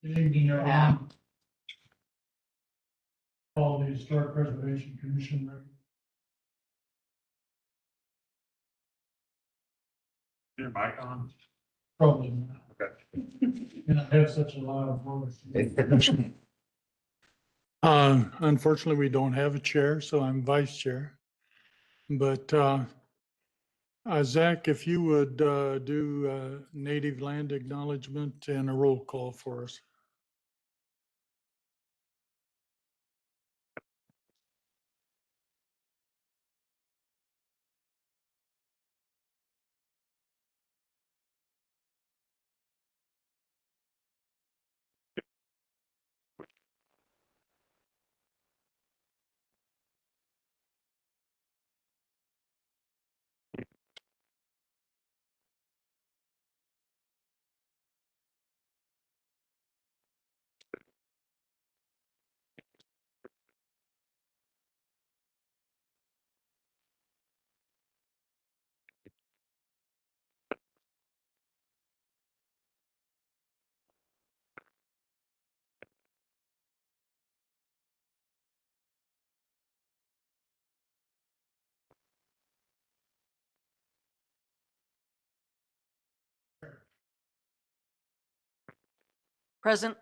Good evening, everyone. Call the Historic Preservation Commission. Your mic on? Probably not. Okay. And I have such a loud voice. Unfortunately, we don't have a chair, so I'm vice chair. But Zach, if you would do native land acknowledgement and a roll call for us. Present.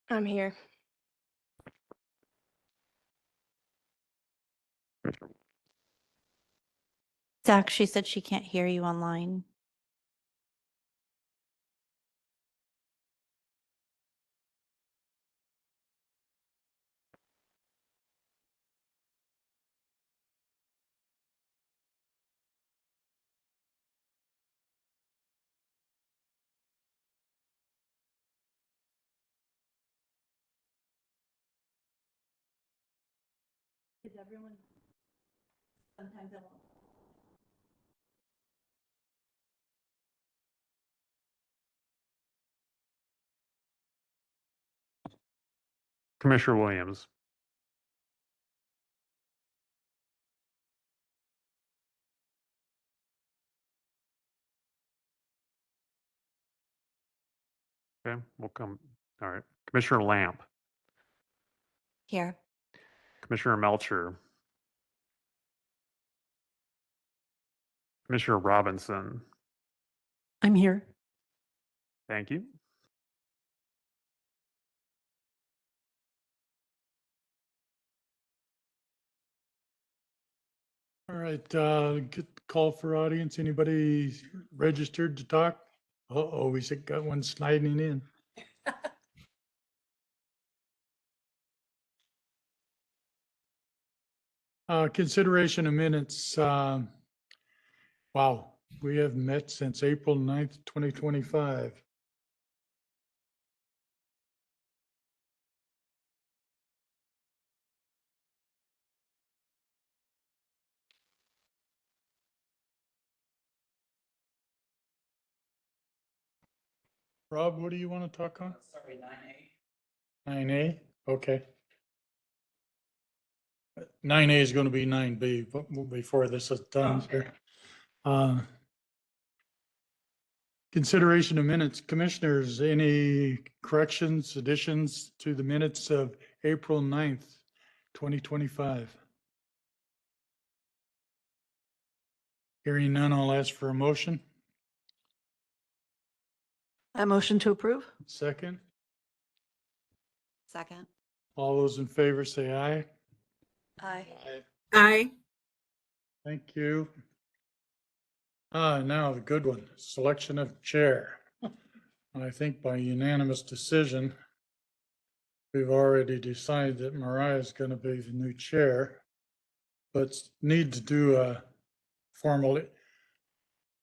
I'm here. Zach, she said she can't hear you online. Is everyone? Sometimes I won't. Commissioner Williams. Okay, we'll come. All right. Commissioner Lamp, Here. Commissioner Melcher, Commissioner Robinson. I'm here. Thank you. All right, get call for audience. Anybody registered to talk? Uh-oh, we got one sliding in. Consideration of minutes. Wow, we have met since April 9th, 2025. Rob, what do you want to talk on? Sorry, 9A. 9A, okay. 9A is going to be 9B before this is done. Okay. Consideration of minutes. Commissioners, any corrections, additions to the minutes of April 9th, 2025? Hearing none, I'll ask for a motion. I motion to approve. Second, Second. all those in favor say aye. Aye. Aye. Thank you. Now the good one, selection of chair. I think by unanimous decision, we've already decided that Mariah is going to be the new chair, but need to do a formal. Are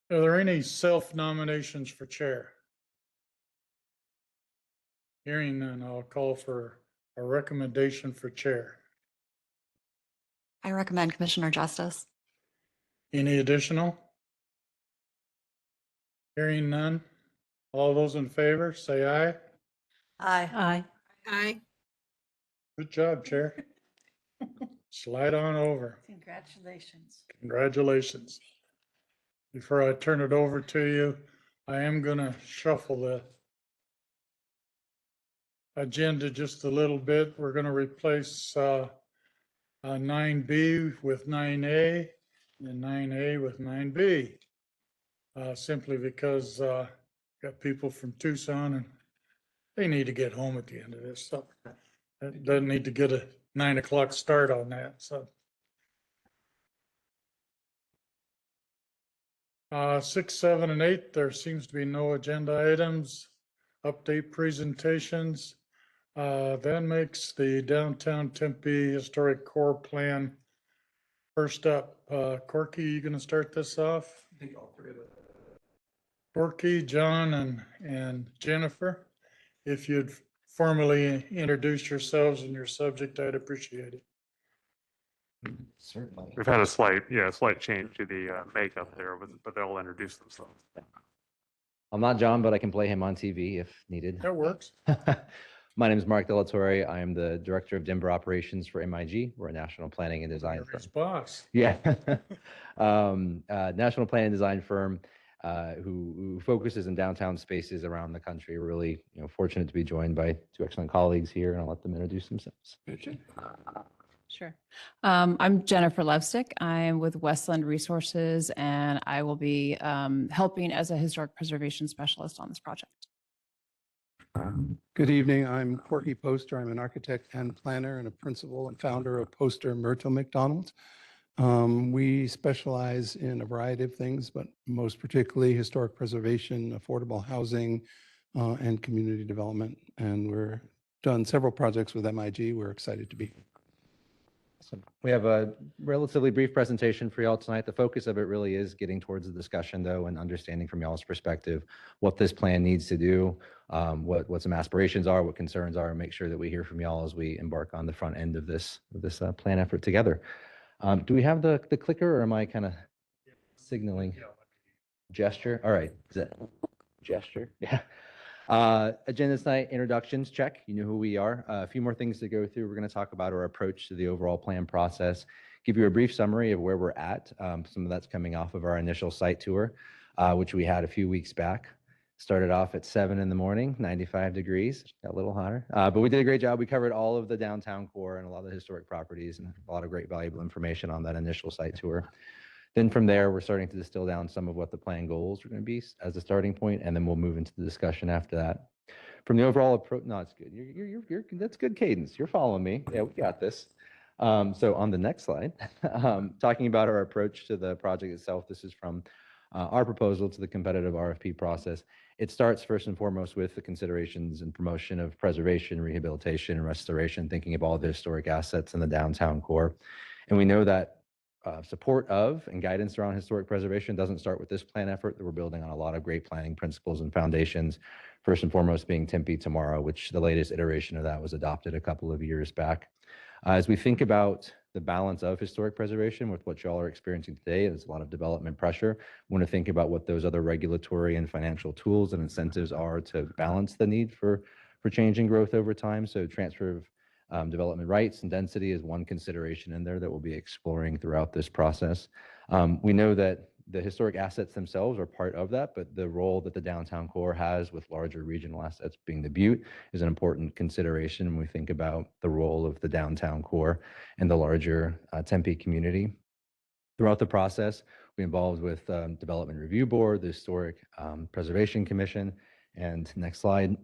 there any self-nominations for chair? Hearing none, I'll call for a recommendation for chair. I recommend Commissioner Justice. Any additional? Hearing none, all those in favor, say aye. Aye. Aye. Good job, Chair. slide on over. Congratulations. Congratulations. Before I turn it over to you, I am gonna shuffle the agenda just a little bit. We're gonna replace 9B with 9A and 9A with 9B. Simply because got people from Tucson and they need to get home at the end of this, so it doesn't need to get a 9 o'clock start on that, so. 6, 7, and 8, there seems to be no agenda items. Update presentations. Then makes the downtown Tempe Historic Core Plan first up. Corky, you gonna start this off? I think all three of them. Corky, John, and Jennifer, if you'd formally introduce yourselves and your subject, I'd appreciate it. Certainly. We've had a slight change to the makeup there, but they'll introduce themselves. I'm not John, but I can play him on TV if needed. That works. My name is Mark Delatorre. I am the Director of Denver Operations for MIG. We're a national planning and design You're firm. his boss. Yeah. National planning and design firm who focuses in downtown spaces around the country. We're really fortunate to be joined by two excellent colleagues here, and I'll let them introduce themselves. Sure. I'm Jennifer Levstick. I'm with Westland Resources, and I will be helping as a historic preservation specialist on this project. Good evening. I'm Corky Poster. I'm an architect and planner and a principal and founder of Poster Myrtle McDonald. We specialize in a variety of things, but most particularly historic preservation, affordable housing, and community development. And we're done several projects with MIG. We're excited to be here. We have a relatively brief presentation for y'all tonight. The focus of it really is getting towards the discussion, though, and understanding from y'all's perspective what this plan needs to do, what some aspirations are, what concerns are, and make sure that we hear from y'all as we embark on the front end of this plan effort together. Do we have the clicker, or am I kind of signaling? Gesture? All right. Is that gesture? Yeah. Agenda tonight, introductions, check. You know who we are. A few more things to go through. We're going to talk about our approach to the overall plan process, give you a brief summary of where we're at. Some of that's coming off of our initial site tour, which we had a few weeks back. Started off at 7 in the morning, 95 degrees, got a little hotter, but we did a great job. We covered all of the downtown core and a lot of the historic properties and a lot of great valuable information on that initial site tour. Then from there, we're starting to distill down some of what the plan goals are going to be as a starting point, and then we'll move into the discussion after that. From the overall approach, no, it's good. That's good cadence. You're following me. Yeah, we got this. So on the next slide, talking about our approach to the project itself, this is from our proposal to the competitive RFP process. It starts first and foremost with the considerations and promotion of preservation, rehabilitation, and restoration, thinking of all the historic assets in the downtown core. And we know that support of and guidance around historic preservation doesn't start with this plan effort, that we're building on a lot of great planning principles and foundations, first and foremost being Tempe Tomorrow, which the latest iteration of that was adopted a couple of years back. As we think about the balance of historic preservation with what y'all are experiencing today, there's a lot of development pressure. We want to think about what those other regulatory and financial tools and incentives are to balance the need for change and growth over time. So transfer of development rights and density is one consideration in there that we'll be exploring throughout this process. We know that the historic assets themselves are part of that, but the role that the downtown core has with larger regional assets being the Butte is an important consideration when we think about the role of the downtown core and the larger Tempe community. Throughout the process, we involved with Development Review Board, the Historic Preservation Commission, and next slide,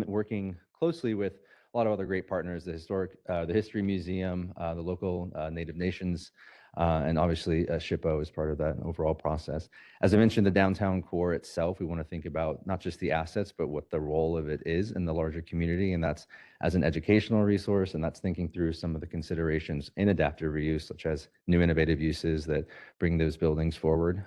working closely with a lot of other great partners, the History Museum, the local Native Nations, and obviously SHPO is part of that overall process. As I mentioned, the downtown core itself, we want to think about not just the assets, but what the role of it is in the larger community, and that's as an educational resource, and that's thinking through some of the considerations in adaptive reuse, such as new innovative uses that bring those buildings forward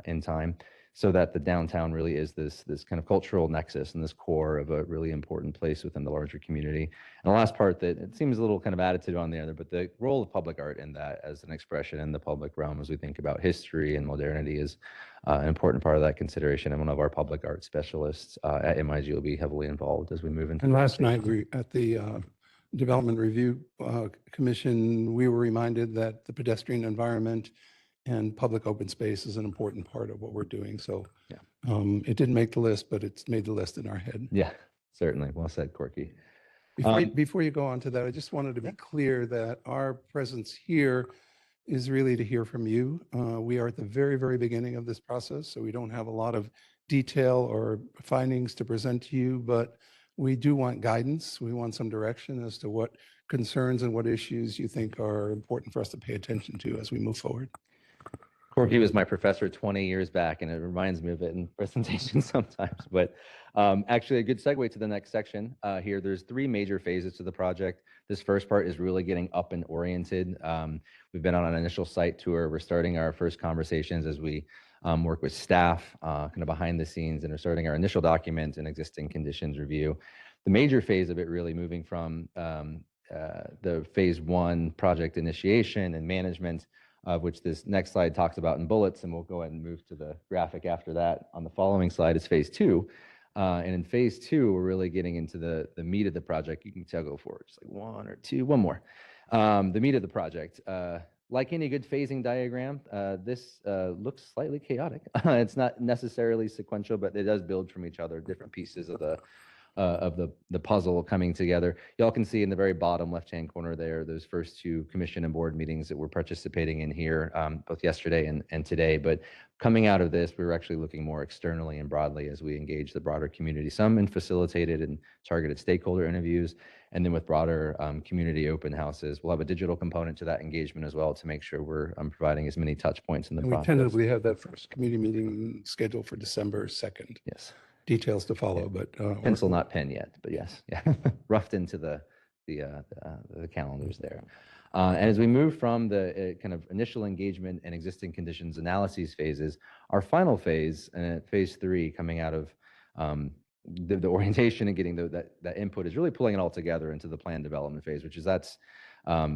in time, so that the downtown really is this kind of cultural nexus and this core of a really important place within the larger community. And the last part that it seems a little kind of additive on the other, but the role of public art in that as an expression in the public realm as we think about history and modernity is an important part of that consideration. And one of our public art specialists at MIG will be heavily involved as we move into. And last night we at the Development Review Commission, we were reminded that the pedestrian environment and public open space is an important part of what we're doing. So Yeah. it didn't make the list, but it's made the list in our head. Yeah, certainly. Well said, Corky. Before you go on to that, I just wanted to be clear that our presence here is really to hear from you. We are at the very, very beginning of this process, so we don't have a lot of detail or findings to present to you, but we do want guidance. We want some direction as to what concerns and what issues you think are important for us to pay attention to as we move forward. Corky was my professor 20 years back, and it reminds me of it in presentations sometimes. But actually, a good segue to the next section here. There's 3 major phases to the project. This first part is really getting up and oriented. We've been on an initial site tour. We're starting our first conversations as we work with staff kind of behind the scenes, and are starting our initial document and existing conditions review. The major phase of it really moving from the phase 1 project initiation and management, of which this next slide talks about in bullets, and we'll go ahead and move to the graphic after that. On the following slide is phase 2. And in phase 2, we're really getting into the meat of the project. You can tell, go forward, just like 1 or 2, one more. The meat of the project. Like any good phasing diagram, this looks slightly chaotic. It's not necessarily sequential, but it does build from each other, different pieces of the puzzle coming together. Y'all can see in the very bottom left-hand corner there, those first 2 commission and board meetings that we're participating in here, both yesterday and today. But coming out of this, we were actually looking more externally and broadly as we engage the broader community, some in facilitated and targeted stakeholder interviews, and then with broader community open houses. We'll have a digital component to that engagement as well to make sure we're providing as many touch points in the And we process. tentatively have that first community meeting scheduled for December 2nd. Yes. Details to follow, but Pencil, not pen yet, but yes, yeah, roughed into the calendars there. And as we move from the kind of initial engagement and existing conditions analyses phases, our final phase, phase 3, coming out of the orientation and getting that input, is really pulling it all together into the plan development phase, which is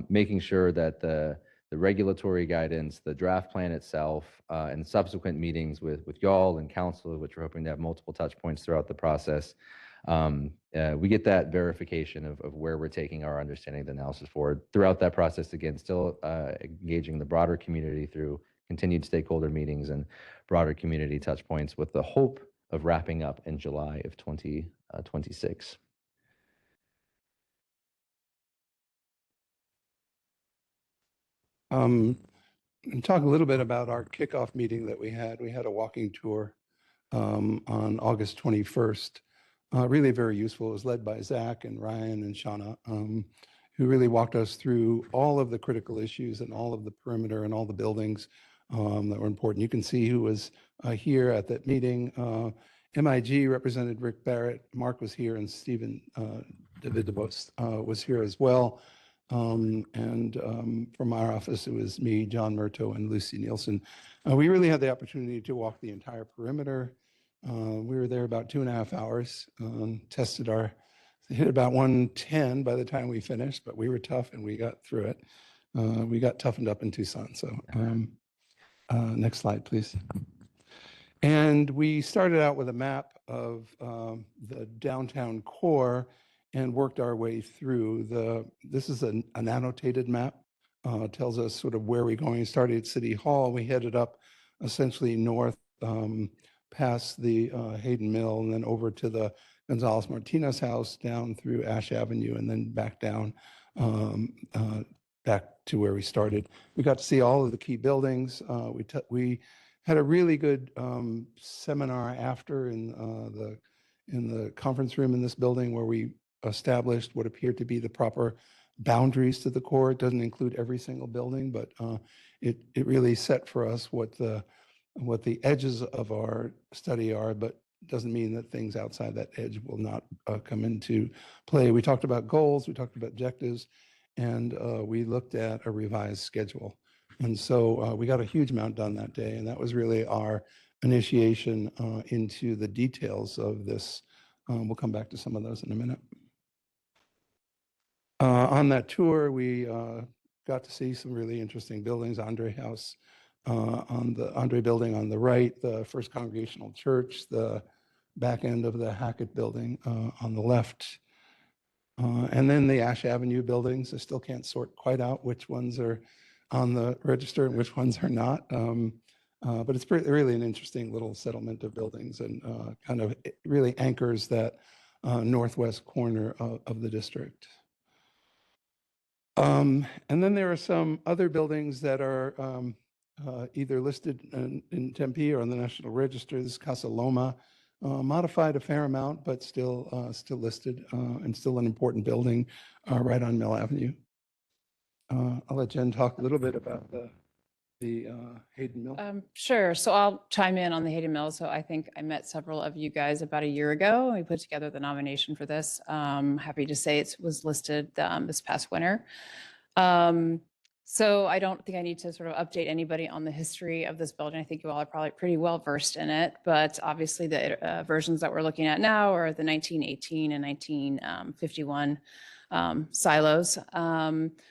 making sure that the regulatory guidance, the draft plan itself, and subsequent meetings with y'all and council, which we're hoping to have multiple touch points throughout the process, we get that verification of where we're taking our understanding of the analysis forward. Throughout that process, again, still engaging the broader community through continued stakeholder meetings and broader community touch points, with the hope of wrapping up in July of 2026. And talk a little bit about our kickoff meeting that we had. We had a walking tour on August 21st. Really very useful. It was led by Zach and Ryan and Shauna, who really walked us through all of the critical issues and all of the perimeter and all the buildings that were important. You can see who was here at that meeting. MIG represented Rick Barrett, Mark was here, and Stephen Davidovos was here as well. From our office, it was me, John Murto, and Lucy Nielsen. We really had the opportunity to walk the entire perimeter. We were there about 2.5 hours, hit about 110 by the time we finished, but we were tough and we got through it. We got toughened up in Tucson. So next slide, please. And we started out with a map of the downtown core and worked our way through. This is an annotated map. Tells us sort of where we're going. We started at City Hall. We headed up essentially north past the Hayden Mill, and then over to the Gonzalez Martinez house, down through Ash Avenue, and then back down back to where we started. We got to see all of the key buildings. We had a really good seminar after in the conference room in this building, where we established what appeared to be the proper boundaries to the core. It doesn't include every single building, but it really set for us what the edges of our study are, but doesn't mean that things outside that edge will not come into play. We talked about goals, we talked about objectives, and we looked at a revised schedule. And so we got a huge amount done that day, and that was really our initiation into the details of this. We'll come back to some of those in a minute. On that tour, we got to see some really interesting buildings. Andre House, on the Andre building on the right, the First Congregational Church, the back end of the Hackett building on the left. And then the Ash Avenue buildings, I still can't sort quite out which ones are on the register and which ones are not. But it's really an interesting little settlement of buildings and kind of it really anchors that northwest corner of the district. And then there are some other buildings that are either listed in Tempe or on the National Register. This is Casa Loma, modified a fair amount, but still listed and still an important building right on Mill Avenue. I'll let Jen talk a little bit about the Hayden Mill. Sure. So I'll chime in on the Hayden Mill. So I think I met several of you guys about a year ago. We put together the nomination for this. Happy to say it was listed this past winter. So I don't think I need to sort of update anybody on the history of this building. I think you all are probably pretty well versed in it, but obviously the versions that we're looking at now are the 1918 and 1951 silos.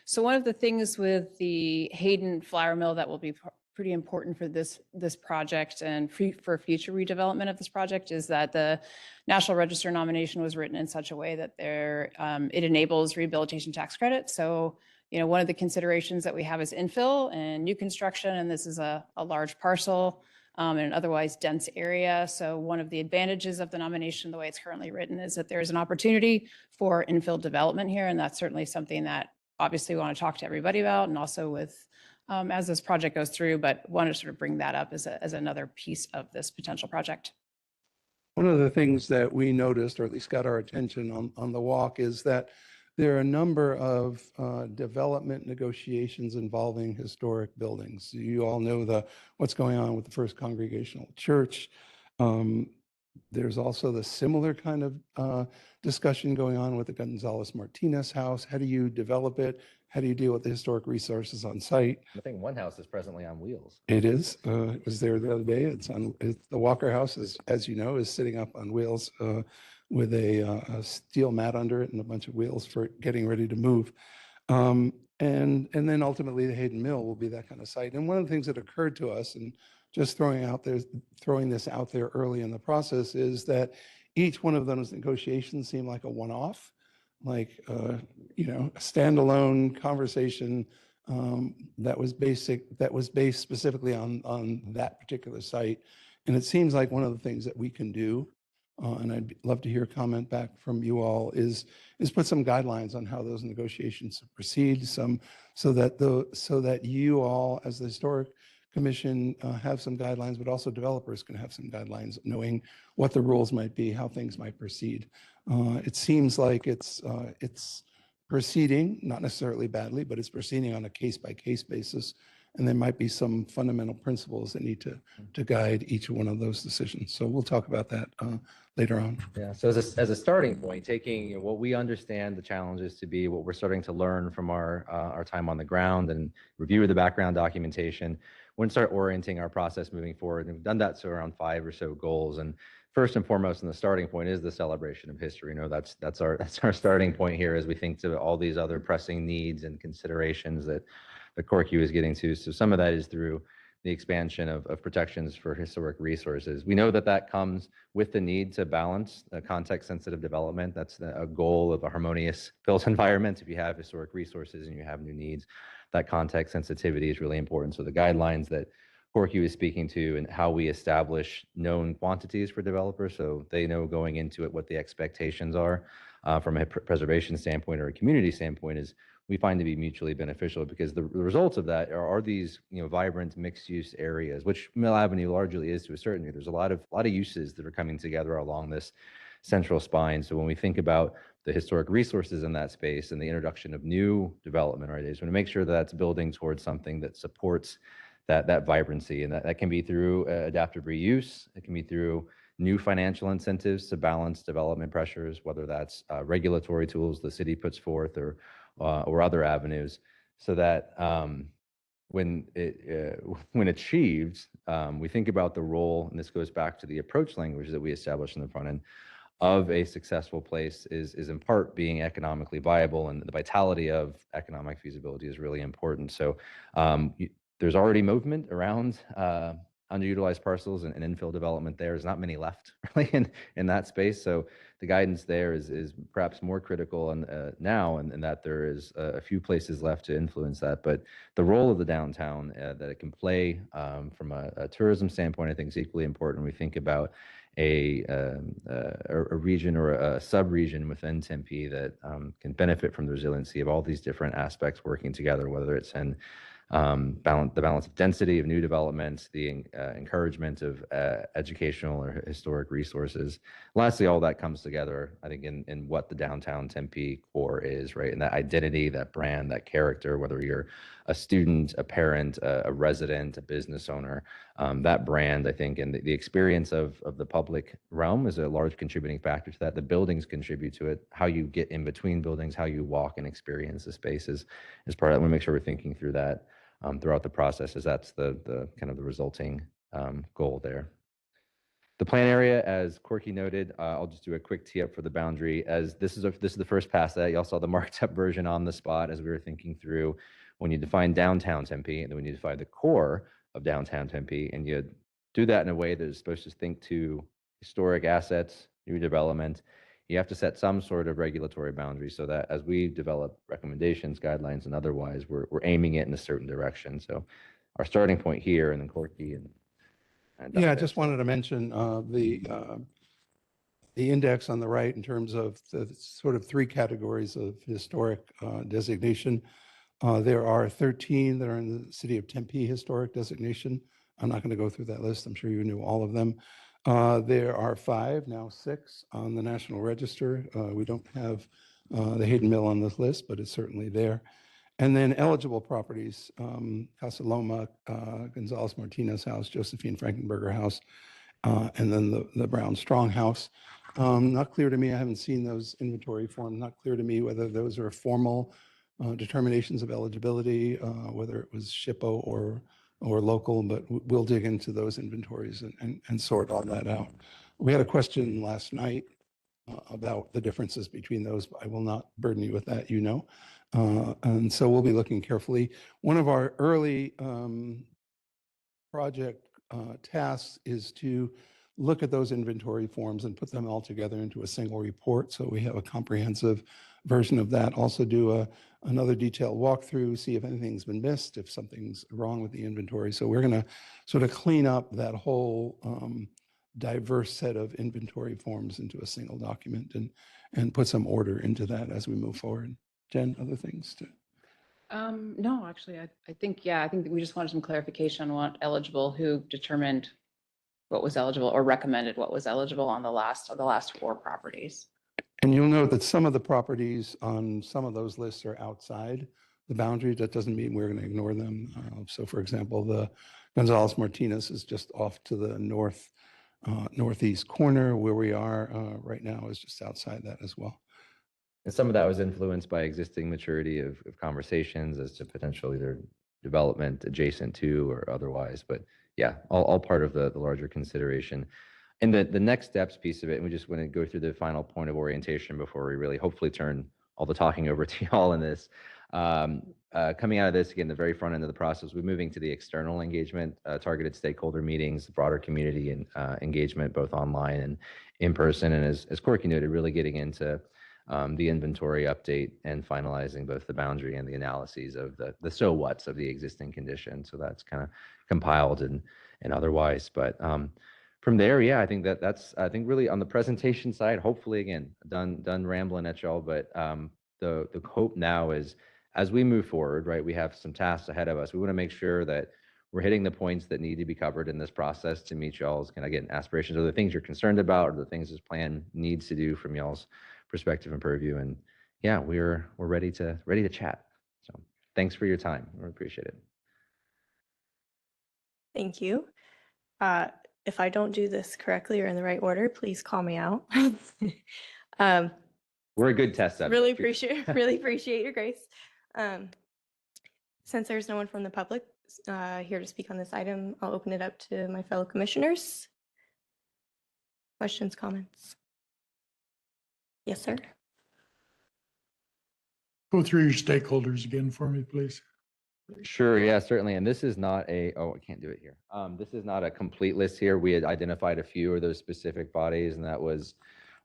So one of the things with the Hayden flour mill that will be pretty important for this project and for future redevelopment of this project is that the National Register nomination was written in such a way that it enables rehabilitation tax credit. So one of the considerations that we have is infill and new construction, and this is a large parcel in an otherwise dense area. So one of the advantages of the nomination, the way it's currently written, is that there's an opportunity for infill development here, and that's certainly something that obviously we want to talk to everybody about, and also with as this project goes through, but want to sort of bring that up as another piece of this potential project. One of the things that we noticed, or at least got our attention on the walk, is that there are a number of development negotiations involving historic buildings. You all know what's going on with the First Congregational Church. There's also the similar kind of discussion going on with the Gonzalez Martinez house. How do you develop it? How do you deal with the historic resources on site? I think one house is presently on wheels. It is. It was there the other day. The Walker House, as you know, is sitting up on wheels with a steel mat under it and a bunch of wheels for getting ready to move. And then ultimately the Hayden Mill will be that kind of site. And one of the things that occurred to us, and just throwing this out there early in the process, is that each one of those negotiations seemed like a one-off, like a standalone conversation that was based specifically on that particular site. And it seems like one of the things that we can do, and I'd love to hear a comment back from you all, is put some guidelines on how those negotiations proceed, so that you all, as the Historic Commission, have some guidelines, but also developers can have some guidelines, knowing what the rules might be, how things might proceed. It seems like it's proceeding, not necessarily badly, but it's proceeding on a case-by-case basis. And there might be some fundamental principles that need to guide each one of those decisions. So we'll talk about that later on. Yeah. So as a starting point, taking what we understand the challenges to be, what we're starting to learn from our time on the ground and review of the background documentation, we're going to start orienting our process moving forward. And we've done that to around 5 or so goals. And first and foremost, and the starting point is the celebration of history. That's our starting point here as we think to all these other pressing needs and considerations that the CorQ is getting to. So some of that is through the expansion of protections for historic resources. We know that comes with the need to balance context-sensitive development. That's a goal of a harmonious built environment. If you have historic resources and you have new needs, that context sensitivity is really important. So the guidelines that CorQ is speaking to and how we establish known quantities for developers, so they know going into it what the expectations are from a preservation standpoint or a community standpoint, is we find to be mutually beneficial, because the results of that are these vibrant mixed-use areas, which Mill Avenue largely is to a certain degree. There's a lot of uses that are coming together along this central spine. So when we think about the historic resources in that space and the introduction of new development, right, is we want to make sure that that's building towards something that supports that vibrancy, and that can be through adaptive reuse. It can be through new financial incentives to balance development pressures, whether that's regulatory tools the city puts forth or other avenues, so that when achieved, we think about the role, and this goes back to the approach language that we established in the front end, of a successful place is in part being economically viable, and the vitality of economic feasibility is really important. So there's already movement around underutilized parcels and infill development there. There's not many left really in that space. So the guidance there is perhaps more critical now, and that there is a few places left to influence that. But the role of the downtown that it can play from a tourism standpoint, I think is equally important when we think about a region or a sub-region within Tempe that can benefit from the resiliency of all these different aspects working together, whether it's in the balance of density of new developments, the encouragement of educational or historic resources. Lastly, all that comes together, I think, in what the downtown Tempe core is, right? And that identity, that brand, that character, whether you're a student, a parent, a resident, a business owner, that brand, I think, and the experience of the public realm is a large contributing factor to that. The buildings contribute to it. How you get in between buildings, how you walk and experience the spaces is part of that. I want to make sure we're thinking through that throughout the process, as that's the kind of the resulting goal there. The plan area, as Corky noted, I'll just do a quick tee up for the boundary. As this is the first pass that y'all saw the marked up version on the spot as we were thinking through when you define downtown Tempe, and then when you define the core of downtown Tempe, and you do that in a way that is supposed to think to historic assets, new development. You have to set some sort of regulatory boundary so that as we develop recommendations, guidelines, and otherwise, we're aiming it in a certain direction. So our starting point here, and then Corky and Yeah, I just wanted to mention the index on the right in terms of the sort of three categories of historic designation. There are 13 that are in the city of Tempe historic designation. I'm not going to go through that list. I'm sure you knew all of them. There are 5, now 6 on the National Register. We don't have the Hayden Mill on this list, but it's certainly there. And then eligible properties, Casa Loma, Gonzalez Martinez House, Josephine Frankenberger House, and then the Brown Strong House. Not clear to me, I haven't seen those inventory forms, not clear to me whether those are formal determinations of eligibility, whether it was SHPO or local, but we'll dig into those inventories and sort all that out. We had a question last night about the differences between those, but I will not burden you with that, and so we'll be looking carefully. One of our early project tasks is to look at those inventory forms and put them all together into a single report, so we have a comprehensive version of that. Also do another detailed walkthrough, see if anything's been missed, if something's wrong with the inventory. So we're going to sort of clean up that whole diverse set of inventory forms into a single document and put some order into that as we move forward. Jen, other things to? No, actually, I think that we just wanted some clarification on what eligible, who determined what was eligible or recommended what was eligible on the last 4 properties. And you'll note that some of the properties on some of those lists are outside the boundary. That doesn't mean we're going to ignore them. So for example, the Gonzalez Martinez is just off to the northeast corner. Where we are right now is just outside that as well. And some of that was influenced by existing maturity of conversations as to potential either development adjacent to or otherwise. But yeah, all part of the larger consideration. And the next steps piece of it, and we just want to go through the final point of orientation before we really hopefully turn all the talking over to y'all in this. Coming out of this, again, the very front end of the process, we're moving to the external engagement, targeted stakeholder meetings, broader community and engagement, both online and in person. And as Corky noted, really getting into the inventory update and finalizing both the boundary and the analyses of the so what's of the existing condition. So that's kind of compiled and otherwise. But from there, yeah, I think that's really on the presentation side, hopefully, again, done rambling at y'all, but the hope now is as we move forward, right, we have some tasks ahead of us. We want to make sure that we're hitting the points that need to be covered in this process to meet y'all's kind of, again, aspirations, or the things you're concerned about, or the things this plan needs to do from y'all's perspective and purview. And yeah, we're ready to chat. So thanks for your time. We appreciate it. Thank you. If I don't do this correctly or in the right order, please call me out. We're a good test subject. Really appreciate your grace. Since there's no one from the public here to speak on this item, I'll open it up to my fellow commissioners. Questions, comments? Yes, sir. Go through your stakeholders again for me, please. Sure, yeah, certainly. And this is not I can't do it here. This is not a complete list here. We had identified a few of those specific bodies, and that was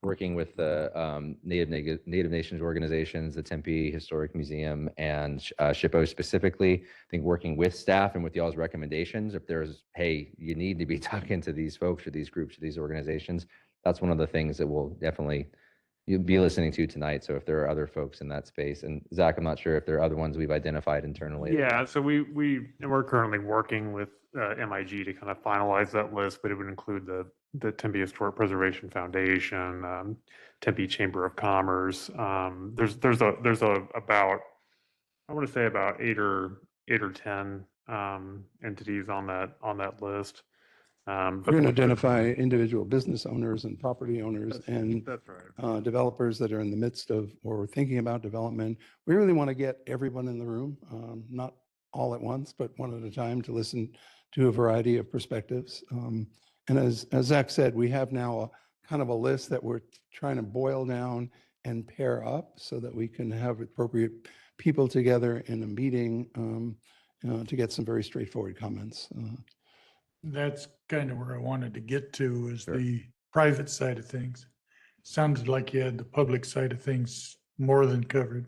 working with the Native Nations organizations, the Tempe Historic Museum, and SHPO specifically. I think working with staff and with y'all's recommendations, if there's, hey, you need to be talking to these folks or these groups or these organizations, that's one of the things that we'll definitely you'll be listening to tonight. So if there are other folks in that space, and Zach, I'm not sure if there are other ones we've identified internally. Yeah, so we're currently working with MIG to kind of finalize that list, but it would include the Tempe Historic Preservation Foundation, Tempe Chamber of Commerce. There's about, I want to say about eight or 10 entities on that list. We're going to identify individual business owners and property owners and That's right. developers that are in the midst of or thinking about development. We really want to get everyone in the room, not all at once, but one at a time to listen to a variety of perspectives. And as Zach said, we have now a kind of a list that we're trying to boil down and pair up so that we can have appropriate people together in a meeting to get some very straightforward comments. That's kind of where I wanted to get to, is Sure. the private side of things. Sounded like you had the public side of things more than covered.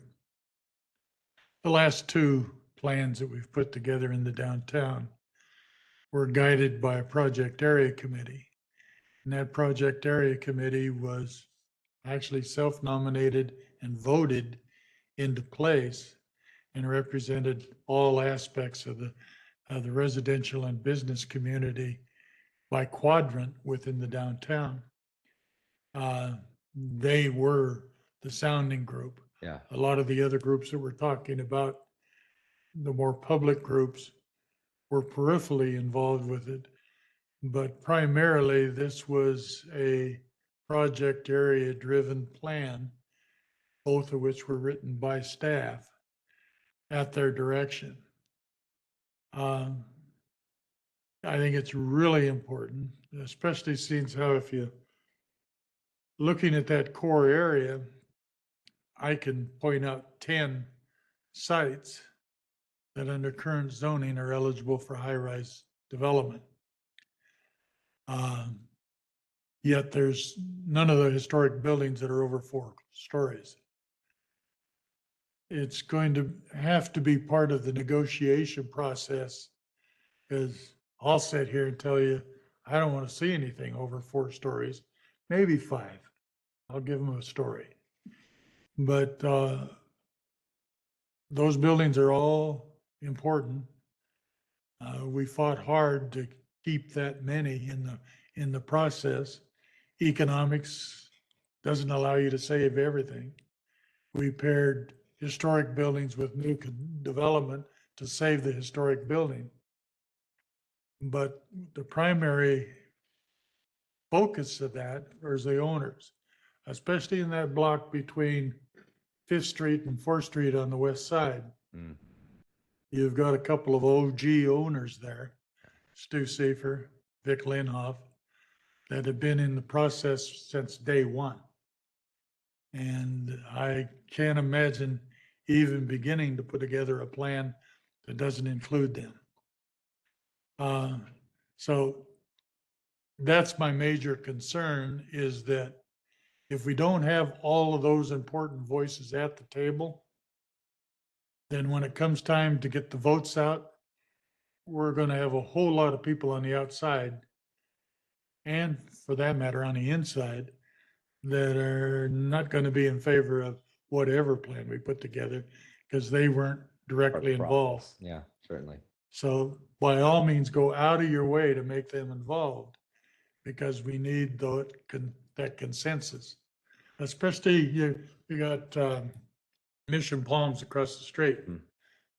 The last two plans that we've put together in the downtown were guided by a project area committee. And that project area committee was actually self-nominated and voted into place and represented all aspects of the residential and business community by quadrant within the downtown. They were the sounding group. Yeah. A lot of the other groups that we're talking about, the more public groups, were peripherally involved with it. But primarily, this was a project area driven plan, both of which were written by staff at their direction. I think it's really important, especially since how if you looking at that core area, I can point out 10 sites that under current zoning are eligible for high-rise development. Yet there's none of the historic buildings that are over 4 stories. It's going to have to be part of the negotiation process, because I'll sit here and tell you, I don't want to see anything over 4 stories, maybe 5. I'll give them a story. But those buildings are all important. We fought hard to keep that many in the process. Economics doesn't allow you to save everything. We paired historic buildings with new development to save the historic building. But the primary focus of that is the owners, especially in that block between 5th Street and 4th Street on the west side. Mm. You've got a couple of OG owners there, Stu Seifer, Vic Linhoff, that have been in the process since day one. And I can't imagine even beginning to put together a plan that doesn't include them. So that's my major concern, is that if we don't have all of those important voices at the table, then when it comes time to get the votes out, we're going to have a whole lot of people on the outside, and for that matter, on the inside, that are not going to be in favor of whatever plan we put together, because they weren't directly involved. Yeah, certainly. So by all means, go out of your way to make them involved, because we need that consensus. Especially you got Mission Palms across the street. Hmm.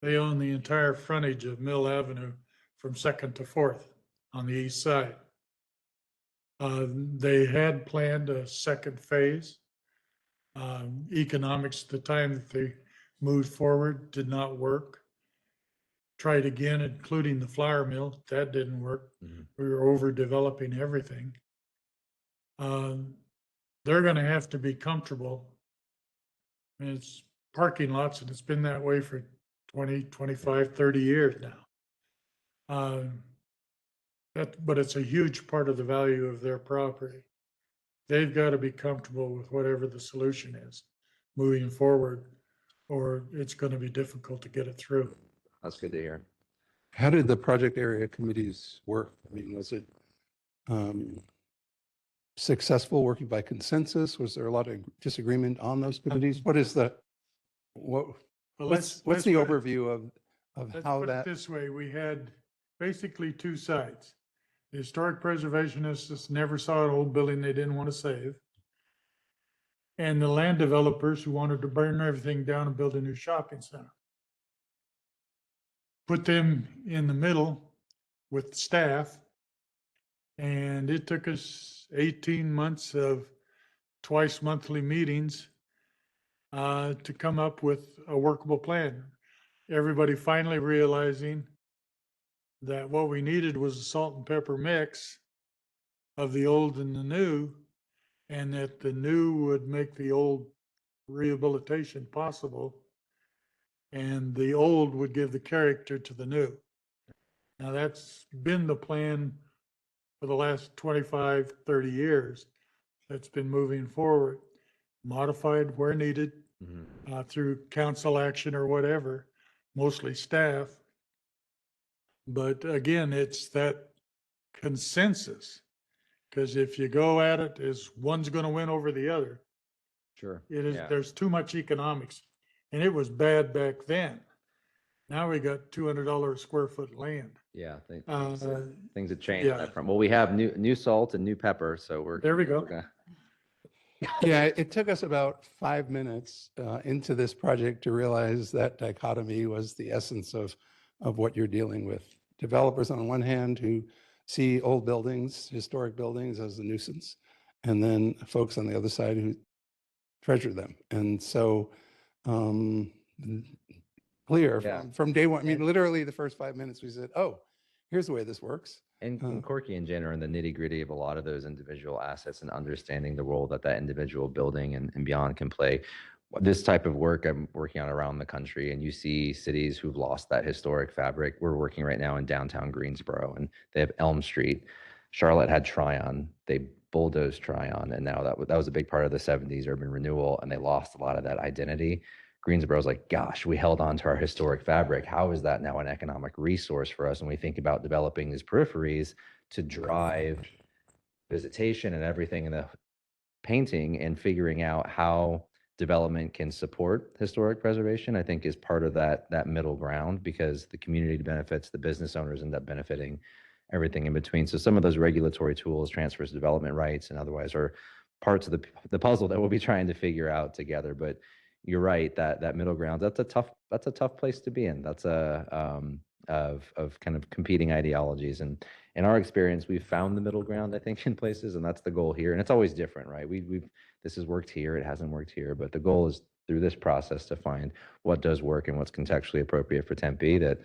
They own the entire frontage of Mill Avenue from 2nd to 4th on the east side. They had planned a second phase. Economics at the time that they moved forward did not work. Tried again, including the flour mill. That didn't work. Mhm. We were overdeveloping everything. They're going to have to be comfortable. I mean, it's parking lots, and it's been that way for 20, 25, 30 years now. But it's a huge part of the value of their property. They've got to be comfortable with whatever the solution is moving forward, or it's going to be difficult to get it through. That's good to hear. How did the project area committees work? I mean, was it successful working by consensus? Was there a lot of disagreement on those committees? What is the, what, Well, what's the overview of Let's how put it that? this way, we had basically two sides. The historic preservationists just never saw an old building they didn't want to save. And the land developers who wanted to burn everything down and build a new shopping center. Put them in the middle with the staff. And it took us 18 months of twice monthly meetings to come up with a workable plan. Everybody finally realizing that what we needed was a salt and pepper mix of the old and the new, and that the new would make the old rehabilitation possible, and the old would give the character to the new. Now, that's been the plan for the last 25, 30 years. That's been moving forward, modified where needed through council action or whatever, mostly staff. But again, it's that consensus, because if you go at it as one's going to win over the other, Sure. it is, Yeah. there's too much economics. And it was bad back then. Now we got $200 a square foot land. Yeah. Uh, Things have changed on yeah. that front. Well, we have new salt and new pepper, so There we go. we're gonna, Yeah, it took us about 5 minutes into this project to realize that dichotomy was the essence of what you're dealing with. Developers on one hand who see old buildings, historic buildings as a nuisance, and then folks on the other side who treasure them. And so clear Yeah. from day one, I mean, And- literally the first 5 minutes, we said, oh, here's the way this works. and Corky and Jen are in the nitty gritty of a lot of those individual assets and understanding the role that that individual building and beyond can play. This type of work I'm working on around the country, and you see cities who've lost that historic fabric. We're working right now in downtown Greensboro, and they have Elm Street. Charlotte had Tryon. They bulldozed Tryon, and now that was a big part of the 70s urban renewal, and they lost a lot of that identity. Greensboro's like, gosh, we held on to our historic fabric. How is that now an economic resource for us? And we think about developing these peripheries to drive visitation and everything in the painting, and figuring out how development can support historic preservation, I think is part of that middle ground, because the community benefits, the business owners end up benefiting, everything in between. So some of those regulatory tools, transfers of development rights and otherwise, are parts of the puzzle that we'll be trying to figure out together. But you're right, that middle ground, that's a tough place to be in. That's of kind of competing ideologies. And in our experience, we've found the middle ground, I think, in places, and that's the goal here. And it's always different, right? This has worked here, it hasn't worked here, but the goal is through this process to find what does work and what's contextually appropriate for Tempe that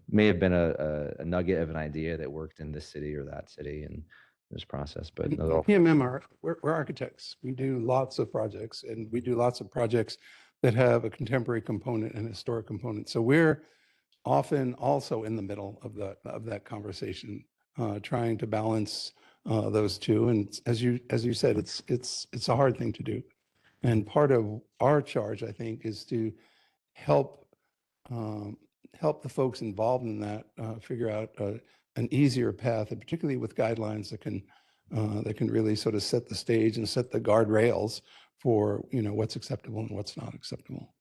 may have been a nugget of an idea that worked in this city or that city in this process. But PMM, we're architects. We do lots of projects, and we do lots of projects that have a contemporary component and historic component. So we're often also in the middle of that conversation, trying to balance those two. And as you said, it's a hard thing to do. And part of our charge, I think, is to help the folks involved in that figure out an easier path, and particularly with guidelines that can really sort of set the stage and set the guardrails for what's acceptable and what's not acceptable.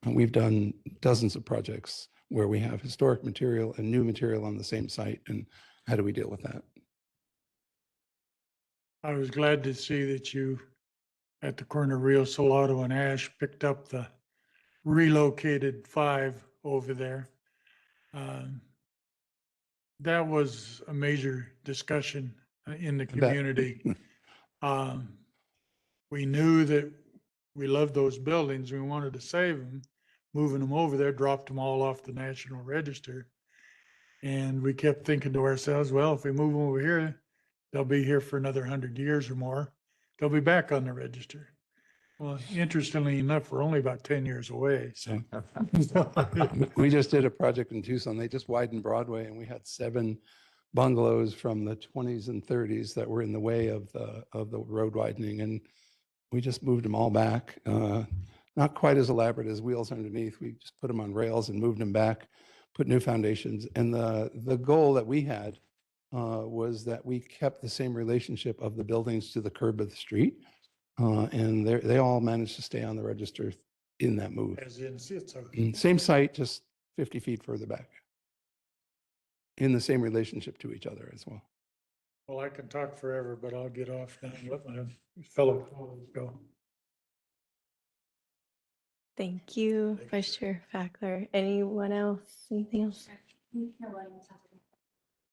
And we've done dozens of projects where we have historic material and new material on the same site, and how do we deal with that? I was glad to see that you, at the corner of Rio Salado and Ash, picked up the relocated 5 over there. That was a major discussion in the bet. community. We knew that we loved those buildings. We wanted to save them. Moving them over there dropped them all off the National Register. And we kept thinking to ourselves, well, if we move them over here, they'll be here for another 100 years or more. They'll be back on the register. Well, interestingly enough, we're only about 10 years away, so. We just did a project in Tucson. They just widened Broadway and we had 7 bungalows from the 20s and 30s that were in the way of the road widening. And we just moved them all back. Not quite as elaborate as wheels underneath. We just put them on rails and moved them back, put new foundations. And the goal that we had was that we kept the same relationship of the buildings to the curb of the street. And they all managed to stay on the register in that move. As in, see, it's a, Same site, just 50 feet further back. In the same relationship to each other as well. well, I can talk forever, but I'll get off now and let my fellow colleagues go. Thank you, Vice Chair Fackler. Anyone else? Anything else?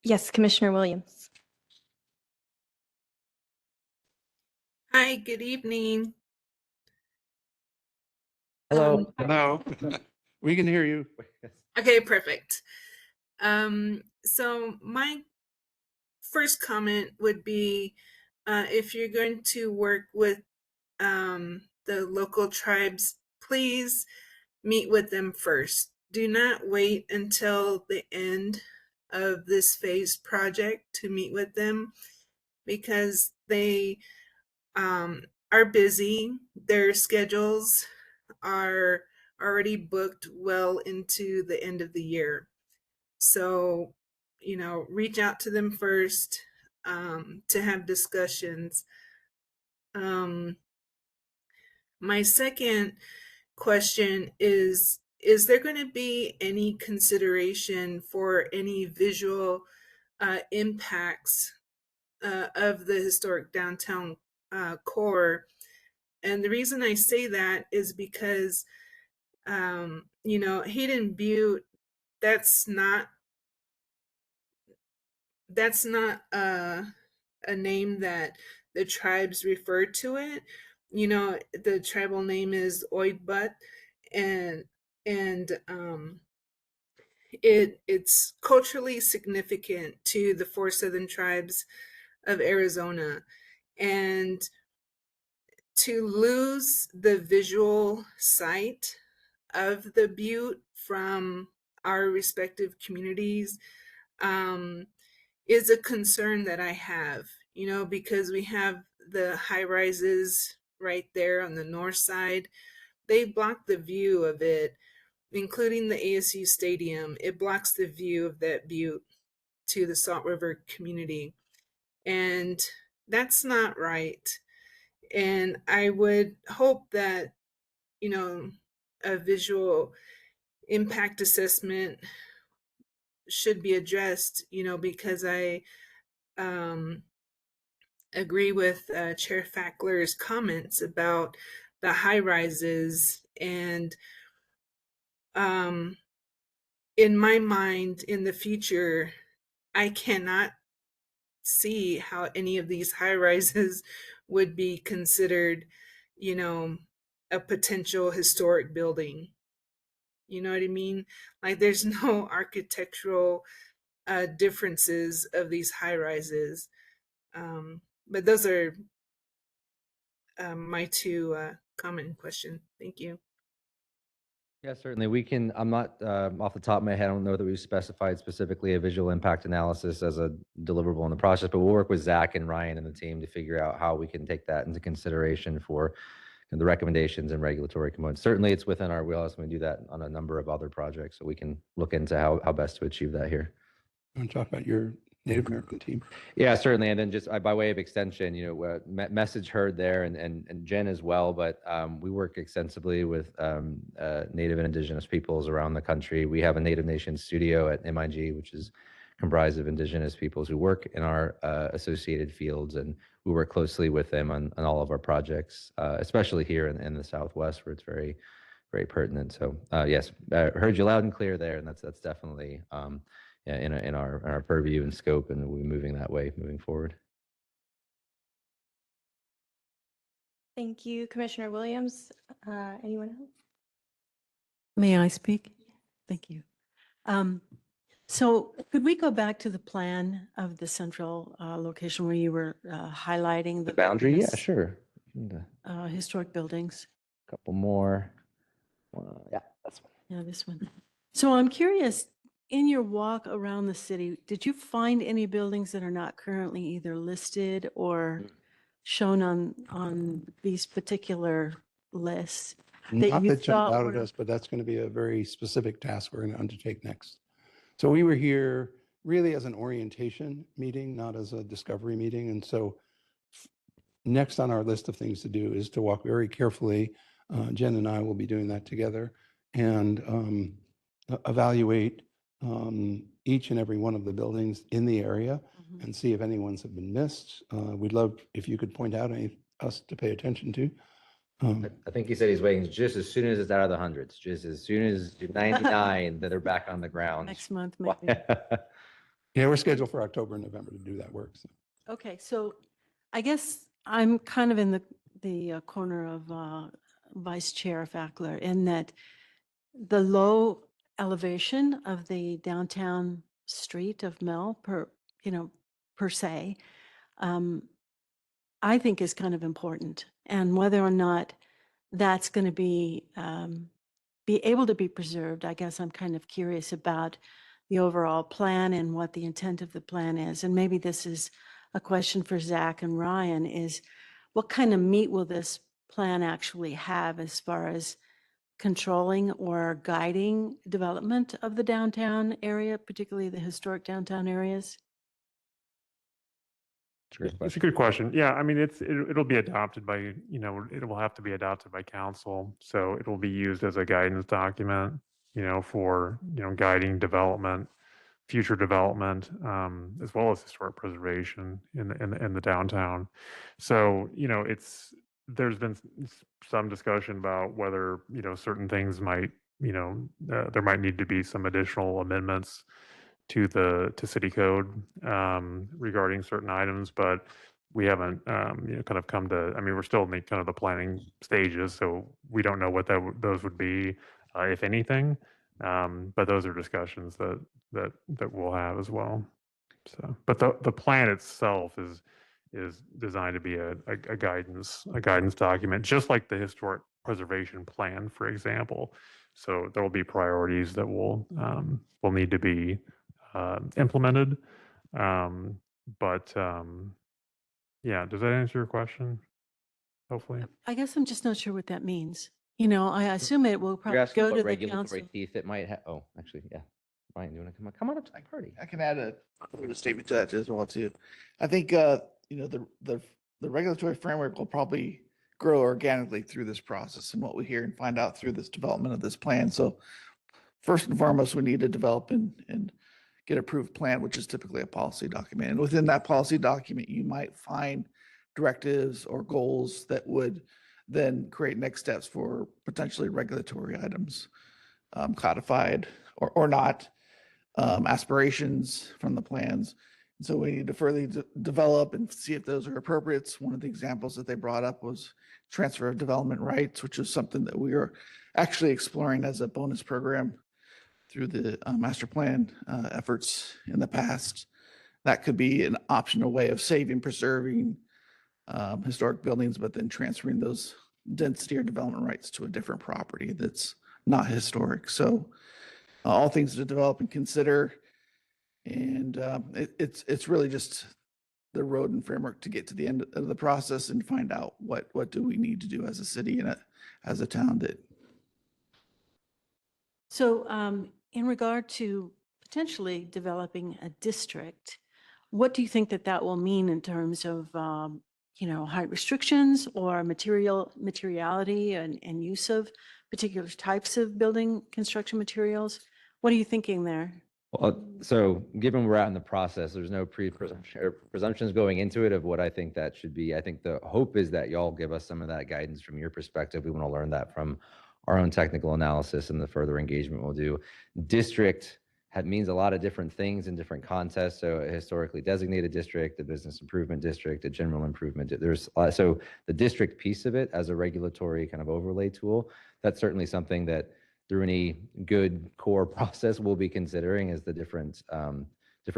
Yes, Commissioner Williams. Hi, good evening. Hello. Hello. We can hear you. Okay, perfect. So my first comment would be if you're going to work with the local tribes, please meet with them first. Do not wait until the end of this phase project to meet with them because they are busy. Their schedules are already booked well into the end of the year. So, reach out to them first to have discussions. My second question is there going to be any consideration for any visual impacts of the historic downtown core? And the reason I say that is because, Hayden Butte, that's not a name that the tribes refer to it. The tribal name is Oidbut, and it's culturally significant to the 4 southern tribes of Arizona, and to lose the visual sight of the butte from our respective communities is a concern that I have, because we have the high rises right there on the north side. They block the view of it, including the ASU Stadium. It blocks the view of that butte to the Salt River community. And that's not right. And I would hope that, a visual impact assessment should be addressed, because I agree with Chair Fackler's comments about the high rises. And in my mind, in the future, I cannot see how any of these high rises would be considered, a potential historic building. You know what I mean? Like there's no architectural differences of these high rises. But those are my 2 comment and question. Thank you. Yeah, certainly. We can, I'm not off the top of my head, I don't know that we've specified specifically a visual impact analysis as a deliverable in the process, but we'll work with Zach and Ryan and the team to figure out how we can take that into consideration for the recommendations and regulatory components. Certainly it's within our wheelhouse when we do that on a number of other projects, so we can look into how best to achieve that here. You want to talk about your Native American team? Yeah, certainly. And then just by way of extension, message heard there and Jen as well, but we work extensively with Native and Indigenous peoples around the country. We have a Native Nations studio at MIG, which is comprised of Indigenous peoples who work in our associated fields, and we work closely with them on all of our projects, especially here in the Southwest, where it's very, very pertinent. So yes, heard you loud and clear there, and that's definitely in our purview and scope, and we'll be moving that way moving forward. Thank you, Commissioner Williams. Anyone else? May I speak? Thank you. So could we go back to the plan of the central location where you were highlighting The boundary? Yeah, various sure. historic buildings. Couple more. Yeah, that's one. Yeah, this one. So I'm curious, in your walk around the city, did you find any buildings that are not currently either listed or shown on these particular lists? Not you that jumped thought out at were- us, but that's going to be a very specific task we're going to undertake next. So we were here really as an orientation meeting, not as a discovery meeting. And so next on our list of things to do is to walk very carefully. Jen and I will be doing that together and evaluate each and every one of the buildings in the area Mhm. and see if anyone's have been missed. We'd love if you could point out any us to pay attention to. I think he said he's waiting just as soon as it's out of the hundreds, just as soon as 99 that are back on the ground. Next month, maybe. Yeah, we're scheduled for October and November to do that work. So. Okay, so I guess I'm kind of in the corner of Vice Chair Fackler in that the low elevation of the downtown street of Mel per se, I think is kind of important. And whether or not that's going to be able to be preserved, I guess I'm kind of curious about the overall plan and what the intent of the plan is. And maybe this is a question for Zach and Ryan is what kind of meat will this plan actually have as far as controlling or guiding development of the downtown area, particularly the historic downtown areas? It's a good question. Yeah, I mean, it'll be adopted by, it will have to be adopted by council. So it will be used as a guidance document, for, guiding development, future development, as well as historic preservation in the downtown. So, there's been some discussion about whether, certain things might, there might need to be some additional amendments to city code regarding certain items, but we haven't kind of come to. I mean, we're still in the kind of the planning stages, so we don't know what those would be, if anything. But those are discussions that we'll have as well. So, but the plan itself is designed to be a guidance document, just like the historic preservation plan, for example. So there will be priorities that will need to be implemented. But yeah, does that answer your question? Hopefully. I guess I'm just not sure what that means. I assume it will You're probably asking go what to the regulatory council. teeth it might have. Oh, actually, yeah. Ryan, you want to come on up to the party? I can add a statement to that as well too. I think the regulatory framework will probably grow organically through this process and what we hear and find out through this development of this plan. So first and foremost, we need to develop and get approved plan, which is typically a policy document. And within that policy document, you might find directives or goals that would then create next steps for potentially regulatory items, codified or not, aspirations from the plans. And so we need to further develop and see if those are appropriate. One of the examples that they brought up was transfer of development rights, which is something that we are actually exploring as a bonus program through the master plan efforts in the past. That could be an optional way of saving, preserving historic buildings, but then transferring those density or development rights to a different property that's not historic. So all things to develop and consider. And it's really just the road and framework to get to the end of the process and find out what do we need to do as a city and as a town that. So in regard to potentially developing a district, what do you think that will mean in terms of, height restrictions or materiality and use of particular types of building construction materials? What are you thinking there? Well, so given we're out in the process, there's no presumptions going into it of what I think that should be. I think the hope is that y'all give us some of that guidance from your perspective. We want to learn that from our own technical analysis and the further engagement we'll do. District means a lot of different things in different contexts. So a historically designated district, a business improvement district, a general improvement. So the district piece of it as a regulatory kind of overlay tool, that's certainly something that through any good core process we'll be considering as the different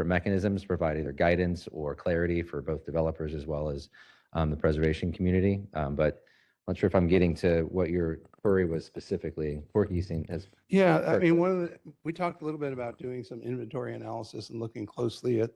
mechanisms provide either guidance or clarity for both developers as well as the preservation community. But I'm not sure if I'm getting to what your query was specifically. Corky has. Yeah, I Correct. mean, we talked a little bit about doing some inventory analysis and looking closely at